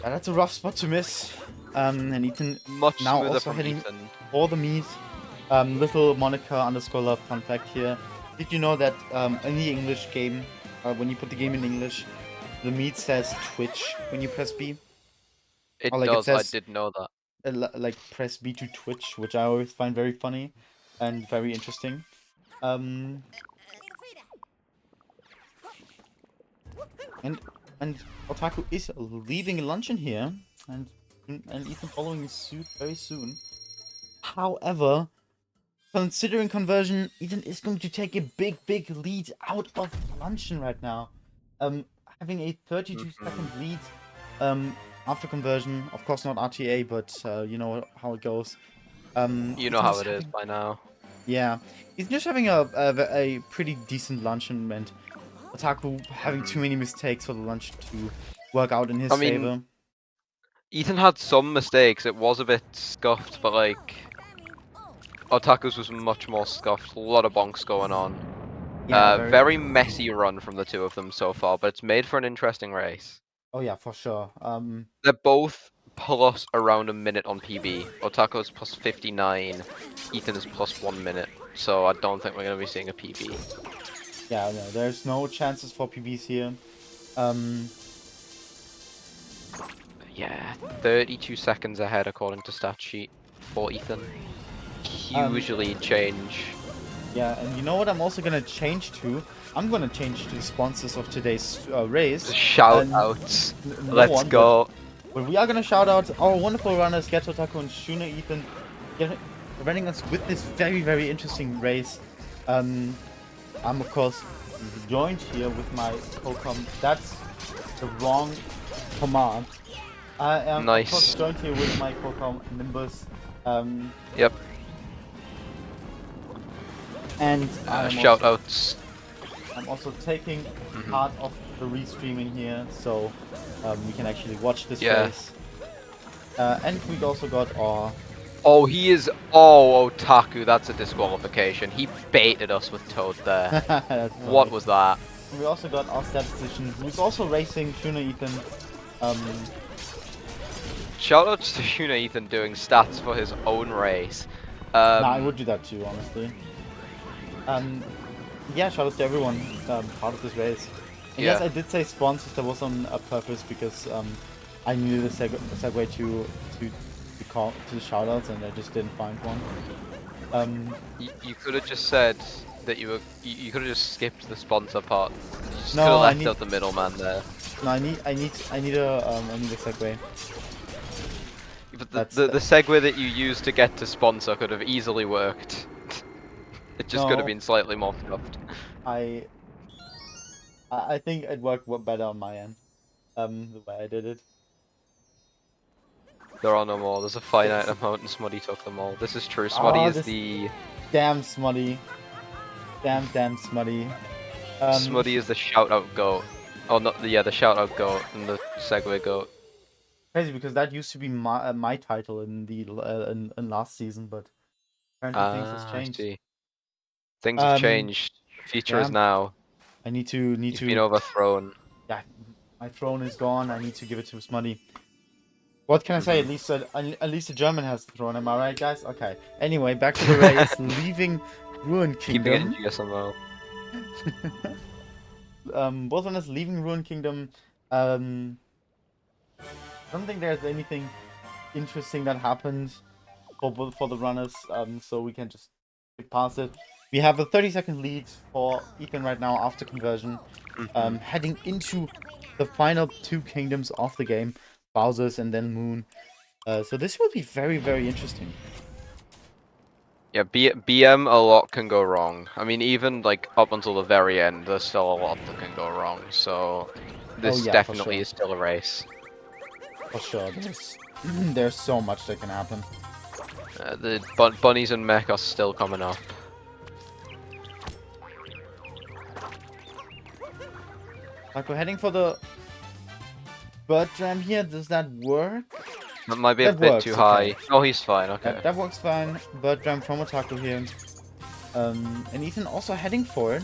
Yeah, that's a rough spot to miss. And Ethan much now also from hitting Ethan. all the meat. Little Monica_love fun fact here. Did you know that in the English game, when you put the game in English, the meat says Twitch when you press B? It or, like, does, it says, I did know that. Like press B to Twitch, which I always find very funny and very interesting. And Otaku is leaving luncheon here, and Ethan following suit very soon. However, considering conversion, Ethan is going to take a big lead out of luncheon right now. Having a 32-second lead after conversion. Of course not RTA, but you know how it goes. You know how it is by now. Yeah, he's just having a pretty decent luncheon, and Otaku having too many mistakes for the lunch to work out in his favor. Ethan had some mistakes. It was a bit scuffed, but like Otaku's was much more scuffed. A lot of bonks going on. Yeah, very messy run from the two of them so far, but it's made for an interesting race. Oh yeah, for sure. They're both plus around a minute on PB. Otaku's plus 59, Ethan is plus 1 minute, so I don't think we're going to be seeing a PB. Yeah, no, there's no chances for PBs here. Yeah, 32 seconds ahead according to stat sheet for Ethan. Huge lead change. Yeah, and you know what I'm also gonna change to? I'm gonna change to the sponsors of today's race. Shout outs. Let's go. But we are gonna shout out our wonderful runners, GhettoOtaku and ShewnaEthan, running us with this very interesting race. I'm of course joined here with my co-com. That's the wrong command. I am of course joined here with my co-com Nimbus. Yep. And shout outs. I'm also taking part of the restreaming here, so we can actually watch this race. And we also got our... Oh, he is... Oh, Otaku, that's a disqualification. He baited us with Toad there. What was that? We also got our statistician, who's also racing, ShewnaEthan. Shoutouts to ShewnaEthan doing stats for his own race. Nah, I would do that too, honestly. Yeah, shout out to everyone part of this race. And yes, I did say sponsors. That was on purpose because I needed a segue to the shoutouts, and I just didn't find one. You could have just said that you could have just skipped the sponsor part. You just could have left out the middleman there. No, I need a segue. But the segue that you used to get to sponsor could have easily worked. It just could have been slightly more scuffed. I think it worked better on my end. The way I did it. There are no more. There's a finite amount, and Smuddy took them all. This is true. Smuddy is the... Damn Smuddy. Damn Smuddy. Smuddy is the shout-out goat. Oh, not the... Yeah, the shout-out goat and the segue goat. Crazy, because that used to be my title in the in last season, but apparently things has changed. I see. Things have changed. Future is now. I need to You've been overthrown. Yeah, my throne is gone. I need to give it to Smuddy. What can I say? At least the German has the throne. Am I right, guys? Okay. Anyway, back to the race. Leaving Ruin Kingdom. Keeping it in GSMO. Both of us leaving Ruin Kingdom. I don't think there's anything interesting that happened for the runners. So we can just skip past it. We have a 30-second lead for Ethan right now after conversion. Heading into the final 2 kingdoms of the game. Bowser's and then Moon. So this will be very, very interesting. Yeah, BM, a lot can go wrong. I mean, even like up until the very end, there's still a lot that can go wrong. So this definitely is still a race. For sure, there's so much that can happen. The bunnies and mech are still coming up. Like we're heading for the bird jam here. Does that work? That might be a bit too high. Oh, he's fine. Okay. That works fine. Bird jam from Otaku here. And Ethan also heading for it.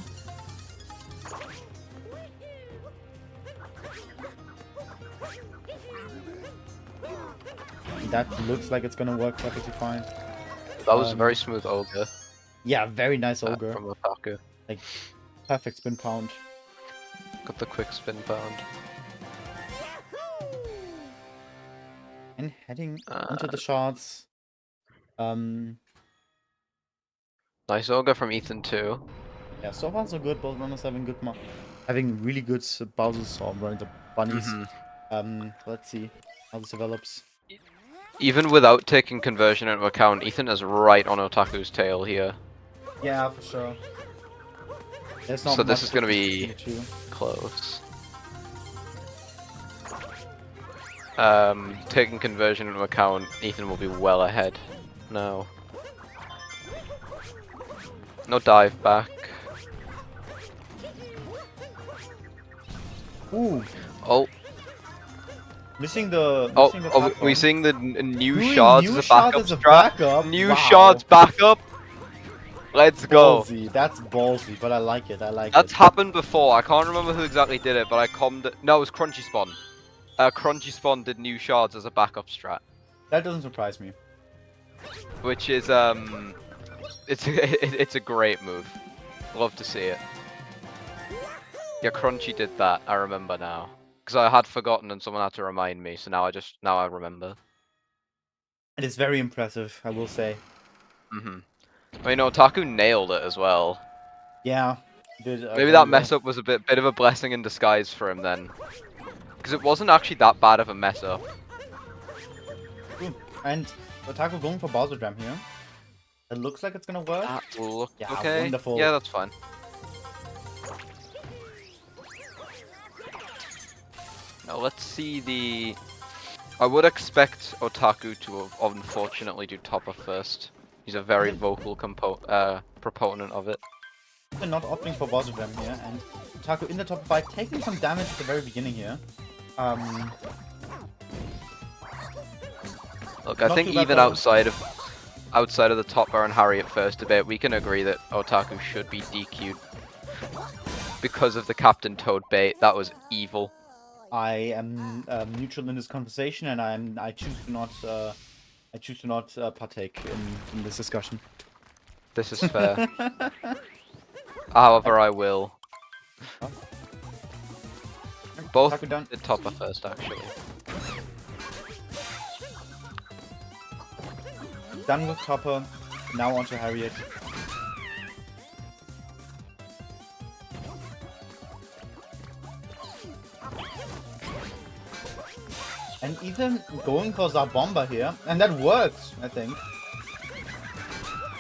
That looks like it's gonna work perfectly fine. That was a very smooth ogre. Yeah, very nice ogre. From Otaku. Like, perfect spin pound. Got the quick spin pound. And heading into the shots. Nice ogre from Ethan too. Yeah, so far so good. Both runners having really good Bowser's running the bunnies. Let's see how this develops. Even without taking conversion into account, Ethan is right on Otaku's tail here. Yeah, for sure. So this is going to be close. Taking conversion into account, Ethan will be well ahead now. No dive back. Ooh. Oh. Missing the. We're seeing the new shards as a backup strat. New wow. shards backup. Let's go. Ballsy. That's ballsy, but I like it. That's happened before. I can't remember who exactly did it, but I commed it. No, it was Crunchy Spawn. Crunchy Spawn did new shards as a backup strat. That doesn't surprise me. Which is it's a great move. Love to see it. Yeah, Crunchy did that. I remember now. Because I had forgotten and someone had to remind me, so now I remember. It is very impressive, I will say. I mean, Otaku nailed it as well. Yeah. Maybe that mess up was a bit of a blessing in disguise for him then. Because it wasn't actually that bad of a mess up. And Otaku going for Bowser Jam here. It looks like it's gonna work. That will look okay. Wonderful. Yeah, that's fine. Now let's see the... I would expect Otaku to unfortunately do Topper first. He's a very vocal proponent of it. They're not opting for Bowser Jam here, and Otaku in the top 5, taking some damage at the very beginning here. Look, I think even outside of the Topper and Harriet first debate, we can agree that Otaku should be DQ'd because of the Captain Toad bait. That was evil. I am neutral in this conversation, and I choose to not partake in this discussion. This is fair. However, I will. Both did Topper first, actually. Done with Topper. Now on to Harriet. And Ethan going for Zabomba here, and that works, I think.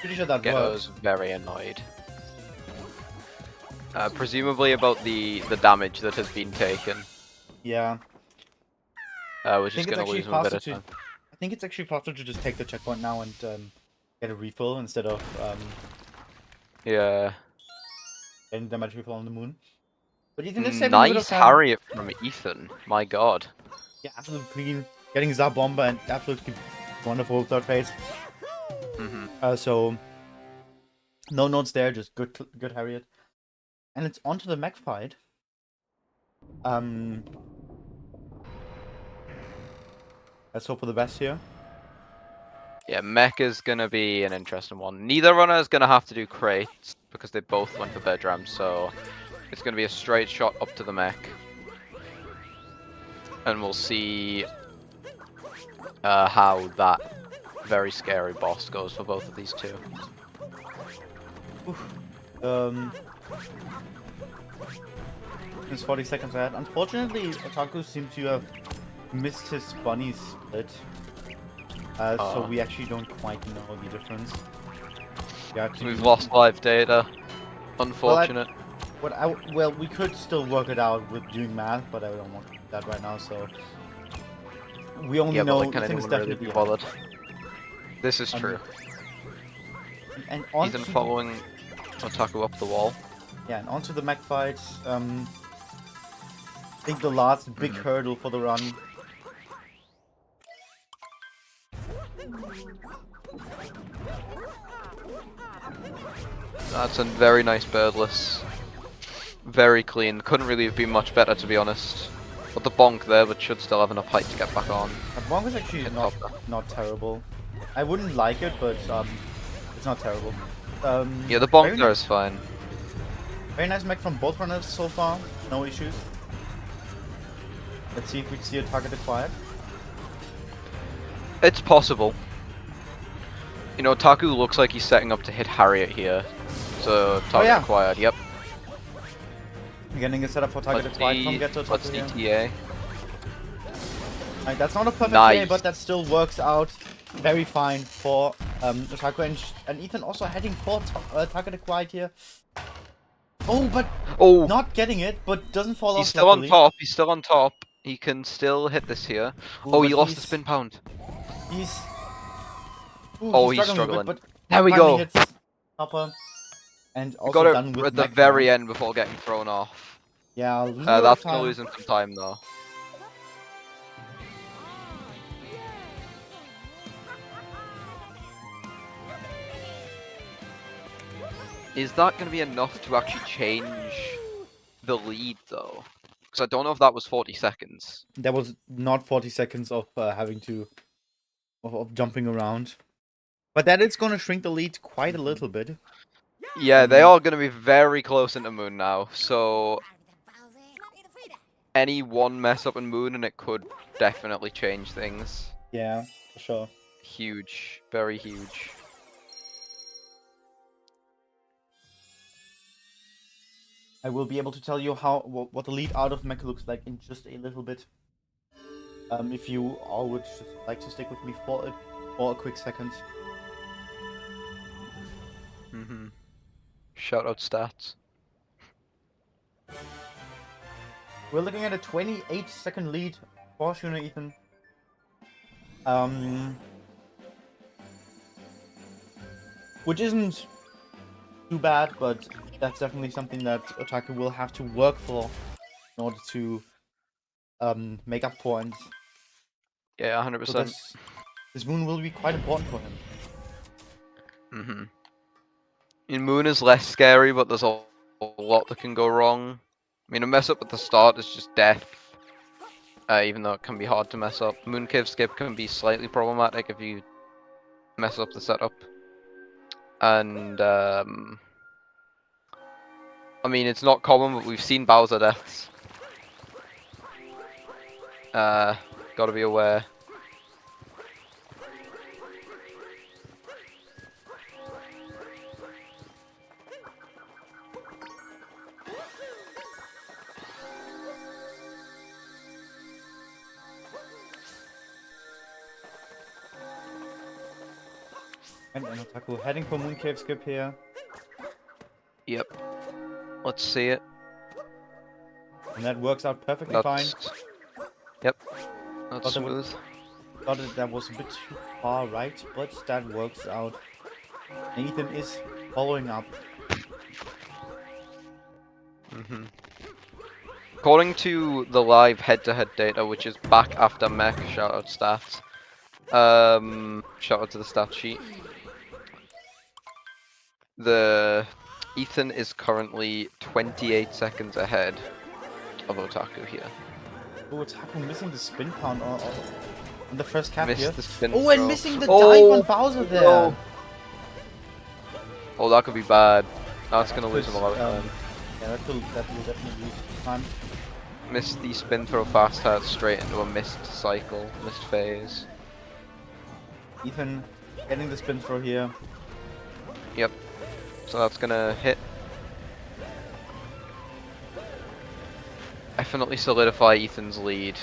Pretty sure that Ghetto's works. very annoyed. Presumably about the damage that has been taken. Yeah. We're just gonna lose him a bit of time. I think it's actually faster to just take the checkpoint now and get a refill instead of Yeah. getting damage refill on the moon. But Ethan is saving a bit of Nice time. Harriet from Ethan. My god. Yeah, absolutely clean. Getting Zabomba and absolutely wonderful third phase. So no notes there, just good Harriet. And it's onto the mech fight. Let's hope for the best here. Yeah, mech is gonna be an interesting one. Neither runner is gonna have to do crates because they both went for bed ram, so it's gonna be a straight shot up to the mech. And we'll see how that very scary boss goes for both of these two. It's 40 seconds ahead. Unfortunately, Otaku seems to have missed his bunny split. So we actually don't quite know the difference. We've lost live data. Unfortunate. Well, we could still work it out with doing math, but I don't want to do that right now, so... We only know but, like, Ethan is definitely really be bothered. This is true. And Ethan following Otaku up the wall. Yeah, and onto the mech fight. I think the last big hurdle for the run. That's a very nice birdless. Very clean. Couldn't really have been much better, to be honest. But the bonk there, but should still have enough height to get back on. The bonk is actually not terrible. I wouldn't like it, but it's not terrible. Yeah, the bonk there is fine. Very nice mech from both runners so far. No issues. Let's see if we see a target acquired. It's possible. You know, Taku looks like he's setting up to hit Harriet here. So, target acquired, yep. Getting a setup for target acquired from GhettoOtaku. Let's DTA. That's not a perfect TA, but that still works out very fine for Otaku. And Ethan also heading for target acquired here. Oh, but not getting it, but doesn't fall off. He's still on top. He's still on top. He can still hit this here. Ooh, he lost the spin pound. He's struggling. But there we go. Hits upper, and also got it done with at the very end before getting thrown off. Yeah, that's gonna lose him some time though. Is that going to be enough to actually change the lead, though? Because I don't know if that was 40 seconds. That was not 40 seconds of having to... of jumping around. But that is going to shrink the lead quite a little bit. Yeah, they are going to be very close into Moon now, so... any one mess up in Moon and it could definitely change things. Yeah, for sure. Huge. Very huge. I will be able to tell you what the lead out of Mecha looks like in just a little bit. If you all would just like to stick with me for a quick second. Shout out stats. We're looking at a 28-second lead for ShewnaEthan. Which isn't too bad, but that's definitely something that Otaku will have to work for in order to make up for. And yeah, 100%. So this Moon will be quite important for him. In Moon is less scary, but there's a lot that can go wrong. I mean, a mess up at the start is just death. Even though it can be hard to mess up. Moon Cave Skip can be slightly problematic if you mess up the setup. And, I mean, it's not common, but we've seen Bowser deaths. Gotta be aware. And Otaku heading for Mooncave skip here. Yep. Let's see it. And that works out perfectly fine. Yep. That's smooth. Thought that was a bit too far right, but that works out. Ethan is following up. According to the live head-to-head data, which is back after mech, shout out stats. Shout out to the stat sheet. The Ethan is currently 28 seconds ahead of Otaku here. Oh, Otaku missing the spin count on the first cap Missed here. the spin and throw. missing the dive on Bowser there. No. Oh, that could be bad. That's gonna lose him a lot of time. Yeah, that will definitely lose time. Missed the spin throw fast head straight into a missed cycle, missed phase. Ethan getting the spin throw here. Yep. So that's gonna hit. Definitely solidify Ethan's lead.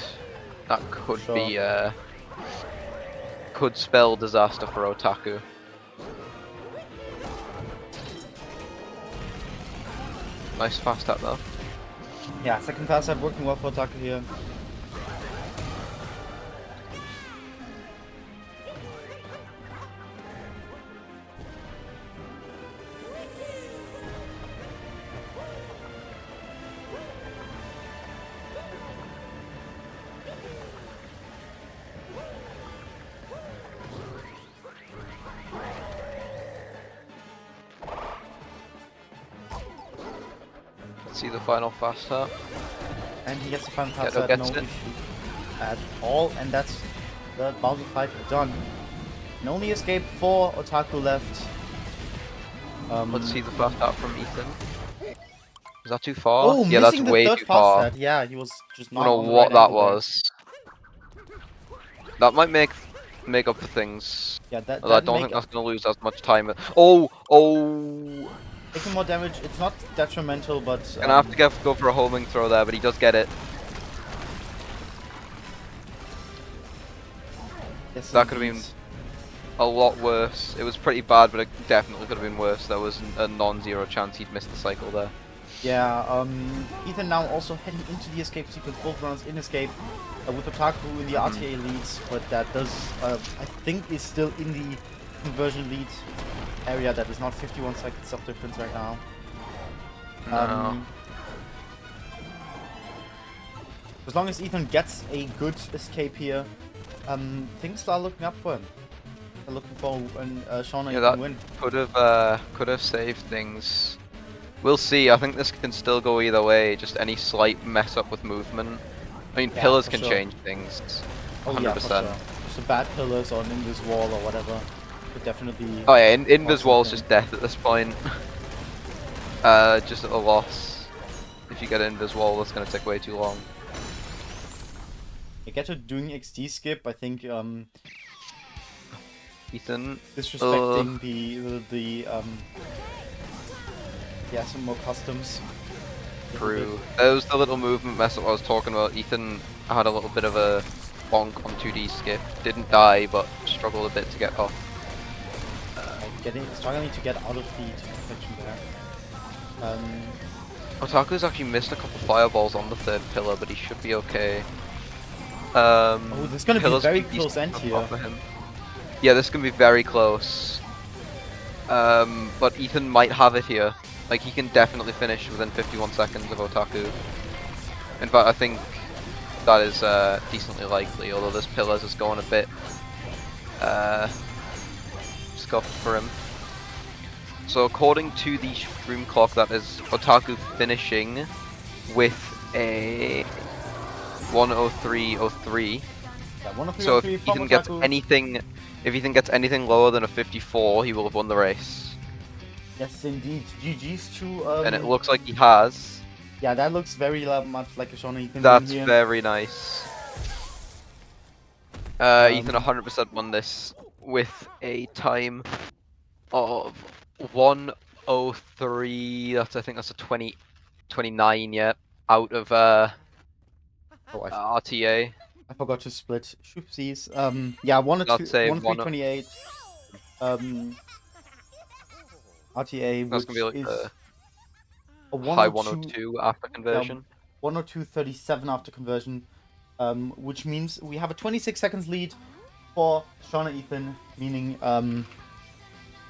That could be could spell disaster for Otaku. Nice fast tap though. Yeah, second pass set working well for Otaku here. See the final fast tap. And he gets the final pass set, no issue at all, and that's the Bowser fight done. And only escape for Otaku left. Let's see the fast tap from Ethan. Is that too far? Oh, yeah, that's missing the way third too pass far. set. Yeah, he was just not I don't on know the what right that angle there. was. That might make up for things. Yeah, that I don't think that's gonna lose as much time. Oh! Taking more damage, it's not detrimental, but Gonna have to go for a homing throw there, but he does get it. Yes, that could have been a lot worse. It was pretty bad, but it definitely could have been worse. There was a non-zero chance he'd missed the cycle there. Yeah, Ethan now also heading into the escape sequence, both runners in escape, with Otaku in the RTA leads, but that does, I think, is still in the conversion lead area. That is not 51 seconds of difference right now. No. As long as Ethan gets a good escape here, things start looking up for him. They're looking for an ShewnaEthan win. Could have saved things. We'll see. I think this can still go either way. Just any slight mess up with movement. I mean, pillars can change things. 100%. Yeah, for sure. Just a bad pillars on Invis wall or whatever could definitely. Oh yeah, Invis wall's just death at this point. Just at a loss. If you get Invis wall, that's gonna take way too long. You get to doing XD skip. I think Ethan disrespecting the SMO customs. True. There was the little movement mess up I was talking about. Ethan had a little bit of a bonk on 2D skip. Didn't die, but struggled a bit to get off. Struggling to get out of the section there. Otaku's actually missed a couple fireballs on the third pillar, but he should be okay. Oh, this is gonna be a very close end here. Yeah, this is gonna be very close. But Ethan might have it here. Like, he can definitely finish within 51 seconds of Otaku. In fact, I think that is decently likely, although this pillars is going a bit scuffed for him. So according to the stream clock, that is Otaku finishing with a 1:03:03. Yeah, so if Ethan gets anything lower than a 54, he will have won the race. Yes, indeed. GG's to. And it looks like he has. Yeah, that looks very much like a ShewnaEthan. That's very nice. Ethan 100% won this with a time of 1:03. I think that's a 29. Yeah, out of RTA. I forgot to split. Shoopsies. Yeah, 1:03:28. RTA, That's which gonna be like is the a high 102, 102 after yeah, conversion. 102.37 after conversion, which means we have a 26 seconds lead for ShewnaEthan, meaning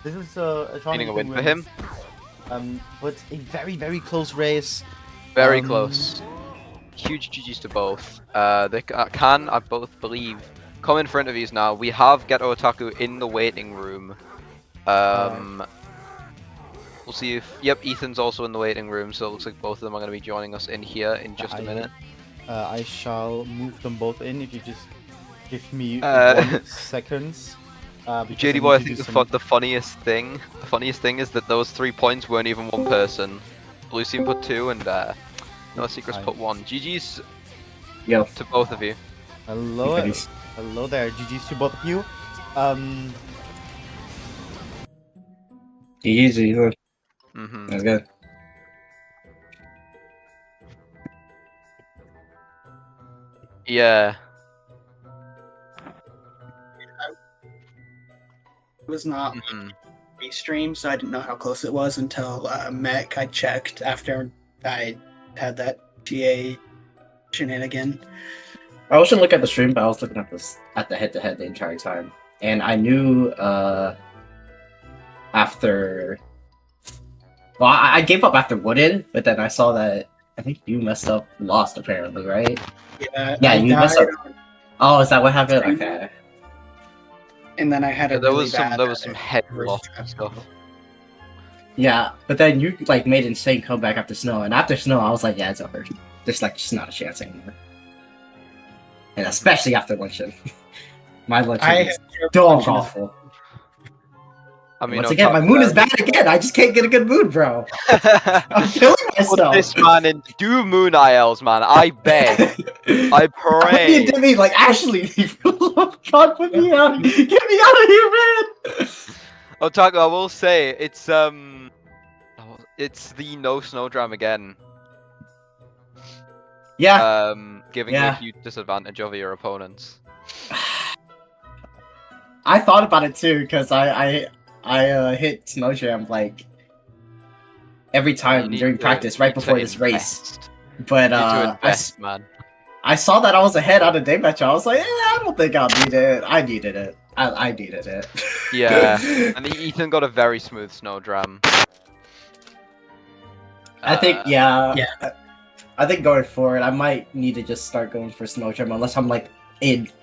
this is a Meaning a ShewnaEthan win for wins. him. But a very, very close race. Very close. Huge GGs to both. They can, I both believe, come in for interviews now. We have GhettoOtaku in the waiting room. We'll see if... Yep, Ethan's also in the waiting room, so it looks like both of them are going to be joining us in here in just a minute. I shall move them both in if you just give me 1 second. JD boy, I think the funniest thing is that those 3 points weren't even one person. Blue team put 2 and No Secrets put 1. GG's to both of you. Hello, hello there. GG's to both of you. Easy. That's good. Yeah. It was not restream, so I didn't know how close it was until Mech. I checked after I had that GA shenanigan. I wasn't looking at the stream, but I was looking at the head-to-head the entire time, and I knew after. Well, I gave up after Wooded, but then I saw that I think you messed up, lost apparently, right? Yeah, you messed up. Oh, is that what happened? Okay. And then I had there was some heavy loss stuff. Yeah, but then you like made an insane comeback after Snow, and after Snow, I was like, yeah, it's over. There's like just not a chance anymore. And especially after luncheon. My luncheon is dog awful. I mean, once again, my mood is bad again. I just can't get a good mood, bro. I'm killing myself. Put this man in do moon ILs, man. I beg. I pray. You did me like Ashley. God, put me out. Get me out of here, man. Otaku, I will say it's the no snow dram again. Yeah. Giving you a huge disadvantage over your opponents. I thought about it too, because I hit Snow Jam like every time during practice, right before this race. But I saw that I was ahead on the day match. I was like, I don't think I'll need it. I needed it. I needed it. Yeah, and Ethan got a very smooth snow dram. I think I think going forward, I might need to just start going for Snow Jam unless I'm like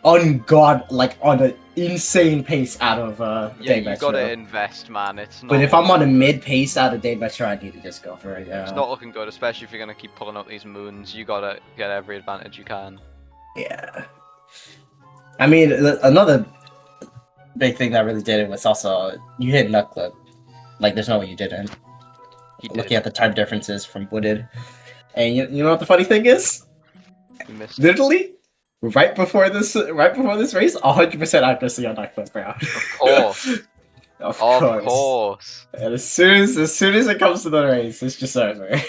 on an insane pace out of yeah, you gotta invest, man. It's not. But if I'm on a mid pace out of day metro, I need to just go for it. Yeah. It's not looking good, especially if you're gonna keep pulling up these moons. You gotta get every advantage you can. Yeah. I mean, another big thing that really did it was also you hit Nut Clip. Like, there's no way you didn't. Looking at the time differences from Wooded, and you know what the funny thing is? You missed. Literally. Right before this race, 100% accuracy on that clip, bro. Of course. Of course. And as soon as it comes to the race, it's just over. I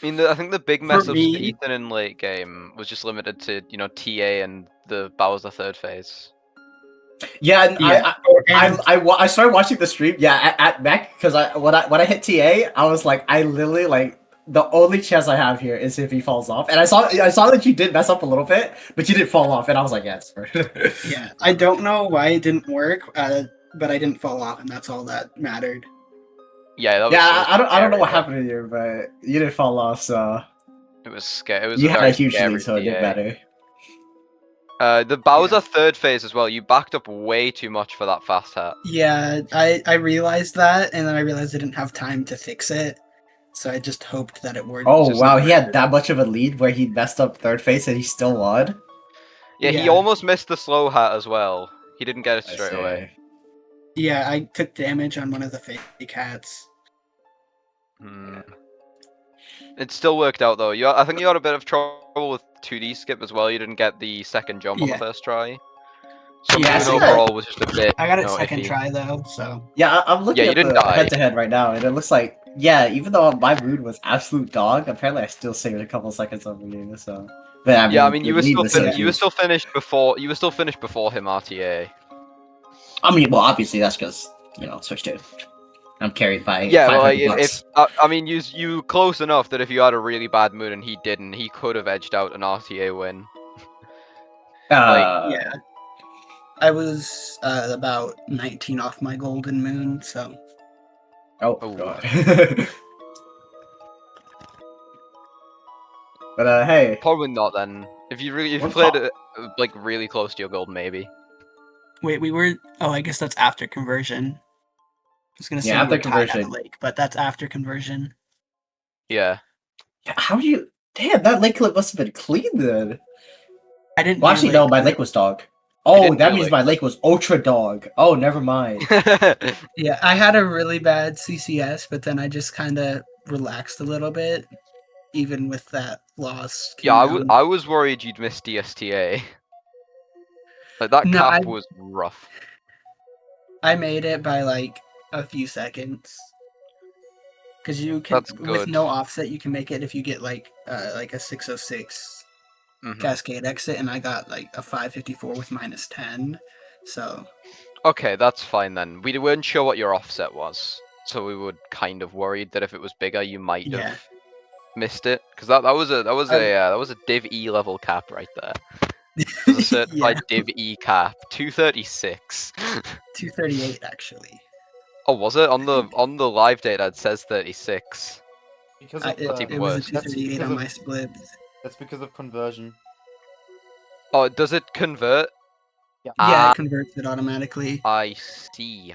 mean, I think the big mess up to Ethan in late game was just limited to TA and the Bowser third phase. Yeah, and I started watching the stream. Yeah, at Mech, because when I hit TA, I was like, I literally like. The only chance I have here is if he falls off, and I saw that you did mess up a little bit, but you didn't fall off, and I was like, yes. Yeah, I don't know why it didn't work, but I didn't fall off, and that's all that mattered. Yeah, that was I don't know what happened to you, but you didn't fall off, so it was scary. It was you had a huge lead, so it didn't matter. The Bowser third phase as well. You backed up way too much for that fast hat. Yeah, I realized that, and then I realized I didn't have time to fix it. So I just hoped that it worked. Oh wow, he had that much of a lead where he messed up third phase and he still won? Yeah, he almost missed the slow hat as well. He didn't get it straight away. Yeah, I took damage on one of the fake hats. It still worked out though. I think you had a bit of trouble with 2D skip as well. You didn't get the second jump on the first try. So overall was just a bit. I got it second try though, so. Yeah, I'm looking at the head-to-head right now, and it looks like even though my mood was absolute dog, apparently I still saved a couple seconds over you. So, but I mean, you were still finished before him, RTA. I mean, well, obviously that's because Switch 2. I'm carried by Yeah, well, like, $500. I mean, you close enough that if you had a really bad moon and he didn't, he could have edged out an RTA win. Yeah, I was about 19 off my golden moon, so. Oh God. But hey. Probably not then. If you played it like really close to your gold, maybe. Wait, we were. Oh, I guess that's after conversion. I was gonna say after you were tied at conversion. the lake, but that's after conversion. Yeah. How do you? Damn, that lake clip must have been clean then. I didn't. Well, actually, no, my lake was dog. Oh, that means my lake was ultra dog. Oh, never mind. Yeah, I had a really bad CCS, but then I just kind of relaxed a little bit, even with that loss. Yeah, I was worried you'd miss DSTA. Like that cap was rough. I made it by like a few seconds. Because you can, with no offset, you can make it if you get like a 606 cascade exit, and I got like a 554 with -10. So. Okay, that's fine then. We weren't sure what your offset was, so we were kind of worried that if it was bigger, you might have missed it. Because that was a Div E level cap right there. It was a certified Div E cap, 236. 238 actually. Oh, was it on the live data? It says 36. Because it was a 238 on my splits. That's because of conversion. Oh, does it convert? Yeah, it converts it automatically. I see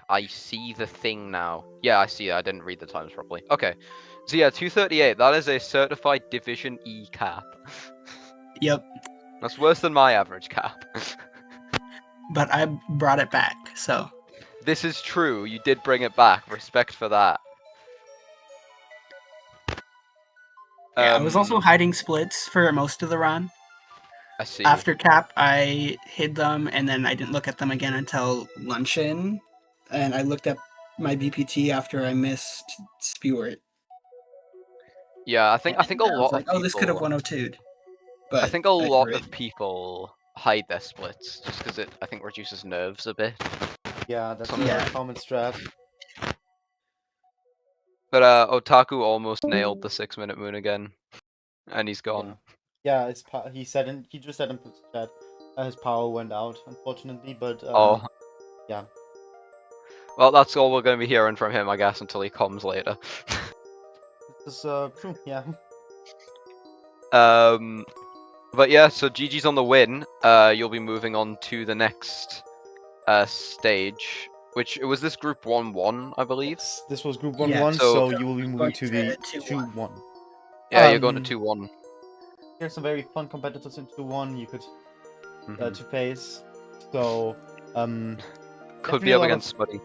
the thing now. Yeah, I see it. I didn't read the times properly. Okay. So yeah, 238, that is a certified Division E cap. Yep. That's worse than my average cap. But I brought it back, so. This is true, you did bring it back. Respect for that. Yeah, I was also hiding splits for most of the run. I see. After cap, I hid them, and then I didn't look at them again until luncheon. And I looked at my BPT after I missed Spewart. Yeah, I think a lot of people. Oh, this could have 102'd. But I think a lot of people hide their splits just because I think reduces nerves a bit. Yeah, that's a common strat. But Otaku almost nailed the 6-minute moon again, and he's gone. Yeah, he just said in chat his power went out, unfortunately, but yeah. Well, that's all we're going to be hearing from him, I guess, until he comes later. This is true, yeah. But yeah, so GG's on the win. You'll be moving on to the next stage, which was this group 1-1, I believe. This was group 1-1, so you will be moving to the 2-1. Yeah, you're going to 2-1. Here's some very fun competitors in 2-1 you could to face. So could be up against Smutty.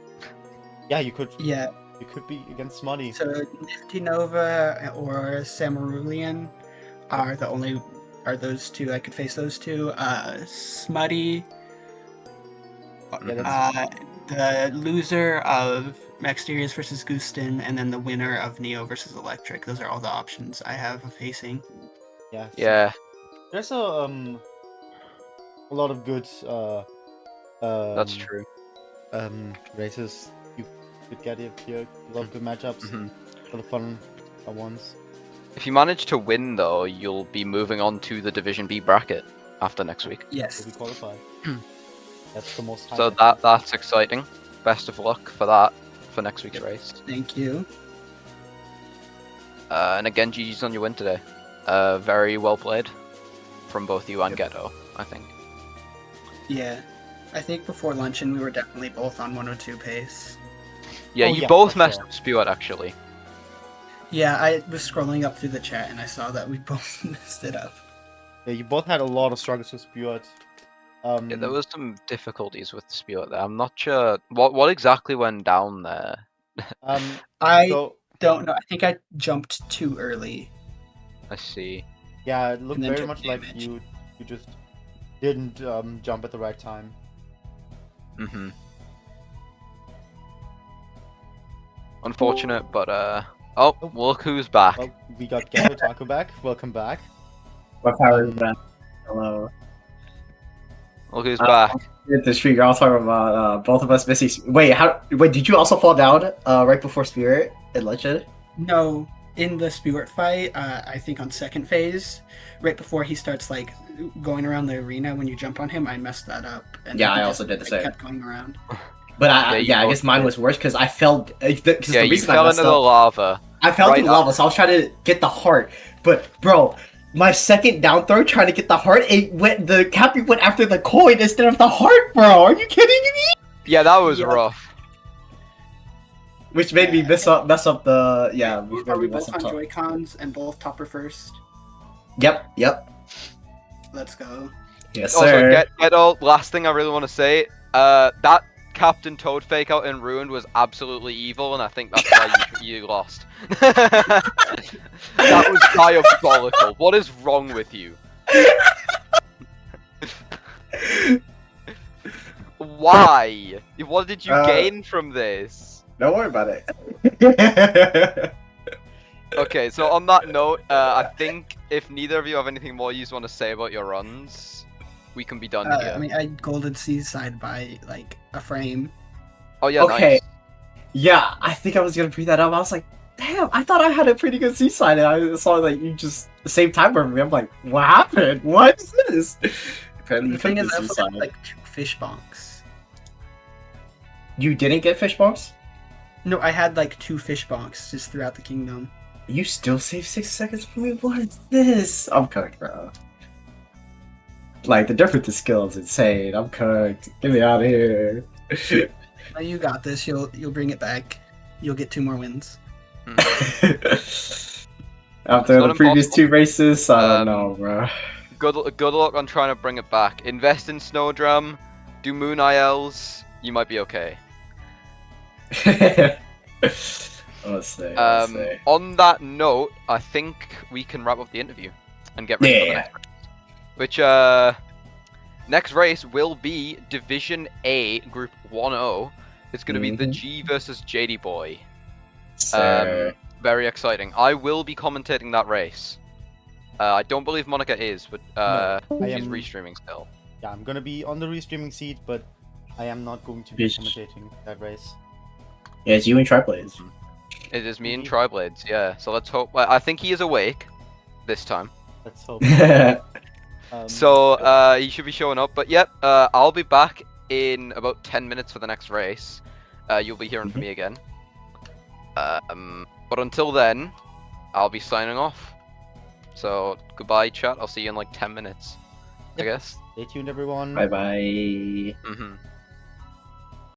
Yeah, you could. Yeah. You could be against Smutty. So Nifty Nova or Samarulian are those two. I could face those two. Smutty. The loser of Maxterius versus Gustin, and then the winner of Neo versus Electric. Those are all the options I have of facing. Yeah. Yeah. There's a lot of good that's true. Races you could get here. A lot of good matchups. A lot of fun ones. If you manage to win, though, you'll be moving on to the Division B bracket after next week. Yes. You'll be qualified. That's the most. So that's exciting. Best of luck for that for next week's race. Thank you. And again, GG's on your win today. Very well played from both you and Ghetto, I think. Yeah. I think before luncheon we were definitely both on 102 pace. Yeah, you both messed up Spewart, actually. Yeah, I was scrolling up through the chat and I saw that we both messed it up. Yeah, you both had a lot of struggles with Spewart. Yeah, there was some difficulties with Spewart there. I'm not sure what exactly went down there. I don't know. I think I jumped too early. I see. Yeah, it looked very much like you just didn't jump at the right time. Unfortunate, but oh, look who's back. Well, we got GhettoOtaku back. Welcome back. What power is that? Hello. Look who's back. The street, you're all talking about both of us missing. Wait, Wait, did you also fall down right before Spirit in Legend? No, in the Spirit fight, I think on second phase, right before he starts like going around the arena when you jump on him, I messed that up. And yeah, I also did the same. Kept going around. But I guess mine was worse because I fell. Yeah, you fell into the lava. I fell into the lava, so I was trying to get the heart. But bro, my second down throw trying to get the heart, the Cappy went after the coin instead of the heart, bro. Are you kidding me? Yeah, that was rough. Which made me mess up the Are we both on Joy-Cons and both topper first? Yep. Let's go. Yes, sir. Also, last thing I really want to say, that Captain Toad fake out in Ruined was absolutely evil, and I think that's why you lost. That was diabolical. What is wrong with you? Why? What did you gain from this? Don't worry about it. Okay, so on that note, I think if neither of you have anything more you want to say about your runs, we can be done here. I mean, I golden seaside by like a frame. Oh yeah, okay. Nice. Yeah, I think I was gonna bring that up. I was like, damn, I thought I had a pretty good seaside, and I saw like you just the same time for me. I'm like, what happened? What is this? The thing is, I also got like 2 fish bonks. You didn't get fish bonks? No, I had like 2 fish bonks just throughout the kingdom. You still saved 6 seconds for me? What is this? I'm cooked, bro. Like, the difference in skill is insane. I'm cooked. Get me out of here. You got this. You'll bring it back. You'll get 2 more wins. After the previous 2 races, I don't know, bro. Good luck on trying to bring it back. Invest in Snowdrum. Do Moon ILs. You might be okay. Let's see. On that note, I think we can wrap up the interview and get ready for the next race. Which, next race will be Division A, Group 1-0. It's going to be the G versus JD Boy. Very exciting. I will be commentating that race. I don't believe Monica is, but she's restreaming still. Yeah, I'm going to be on the restreaming seat, but I am not going to be commentating that race. Yeah, it's you and Triblades. It is me and Triblades, yeah. So let's hope. I think he is awake this time. Let's hope. So he should be showing up. But yep, I'll be back in about 10 minutes for the next race. You'll be hearing from me again. But until then, I'll be signing off. So goodbye, chat. I'll see you in like 10 minutes. I guess. Stay tuned, everyone. Bye bye.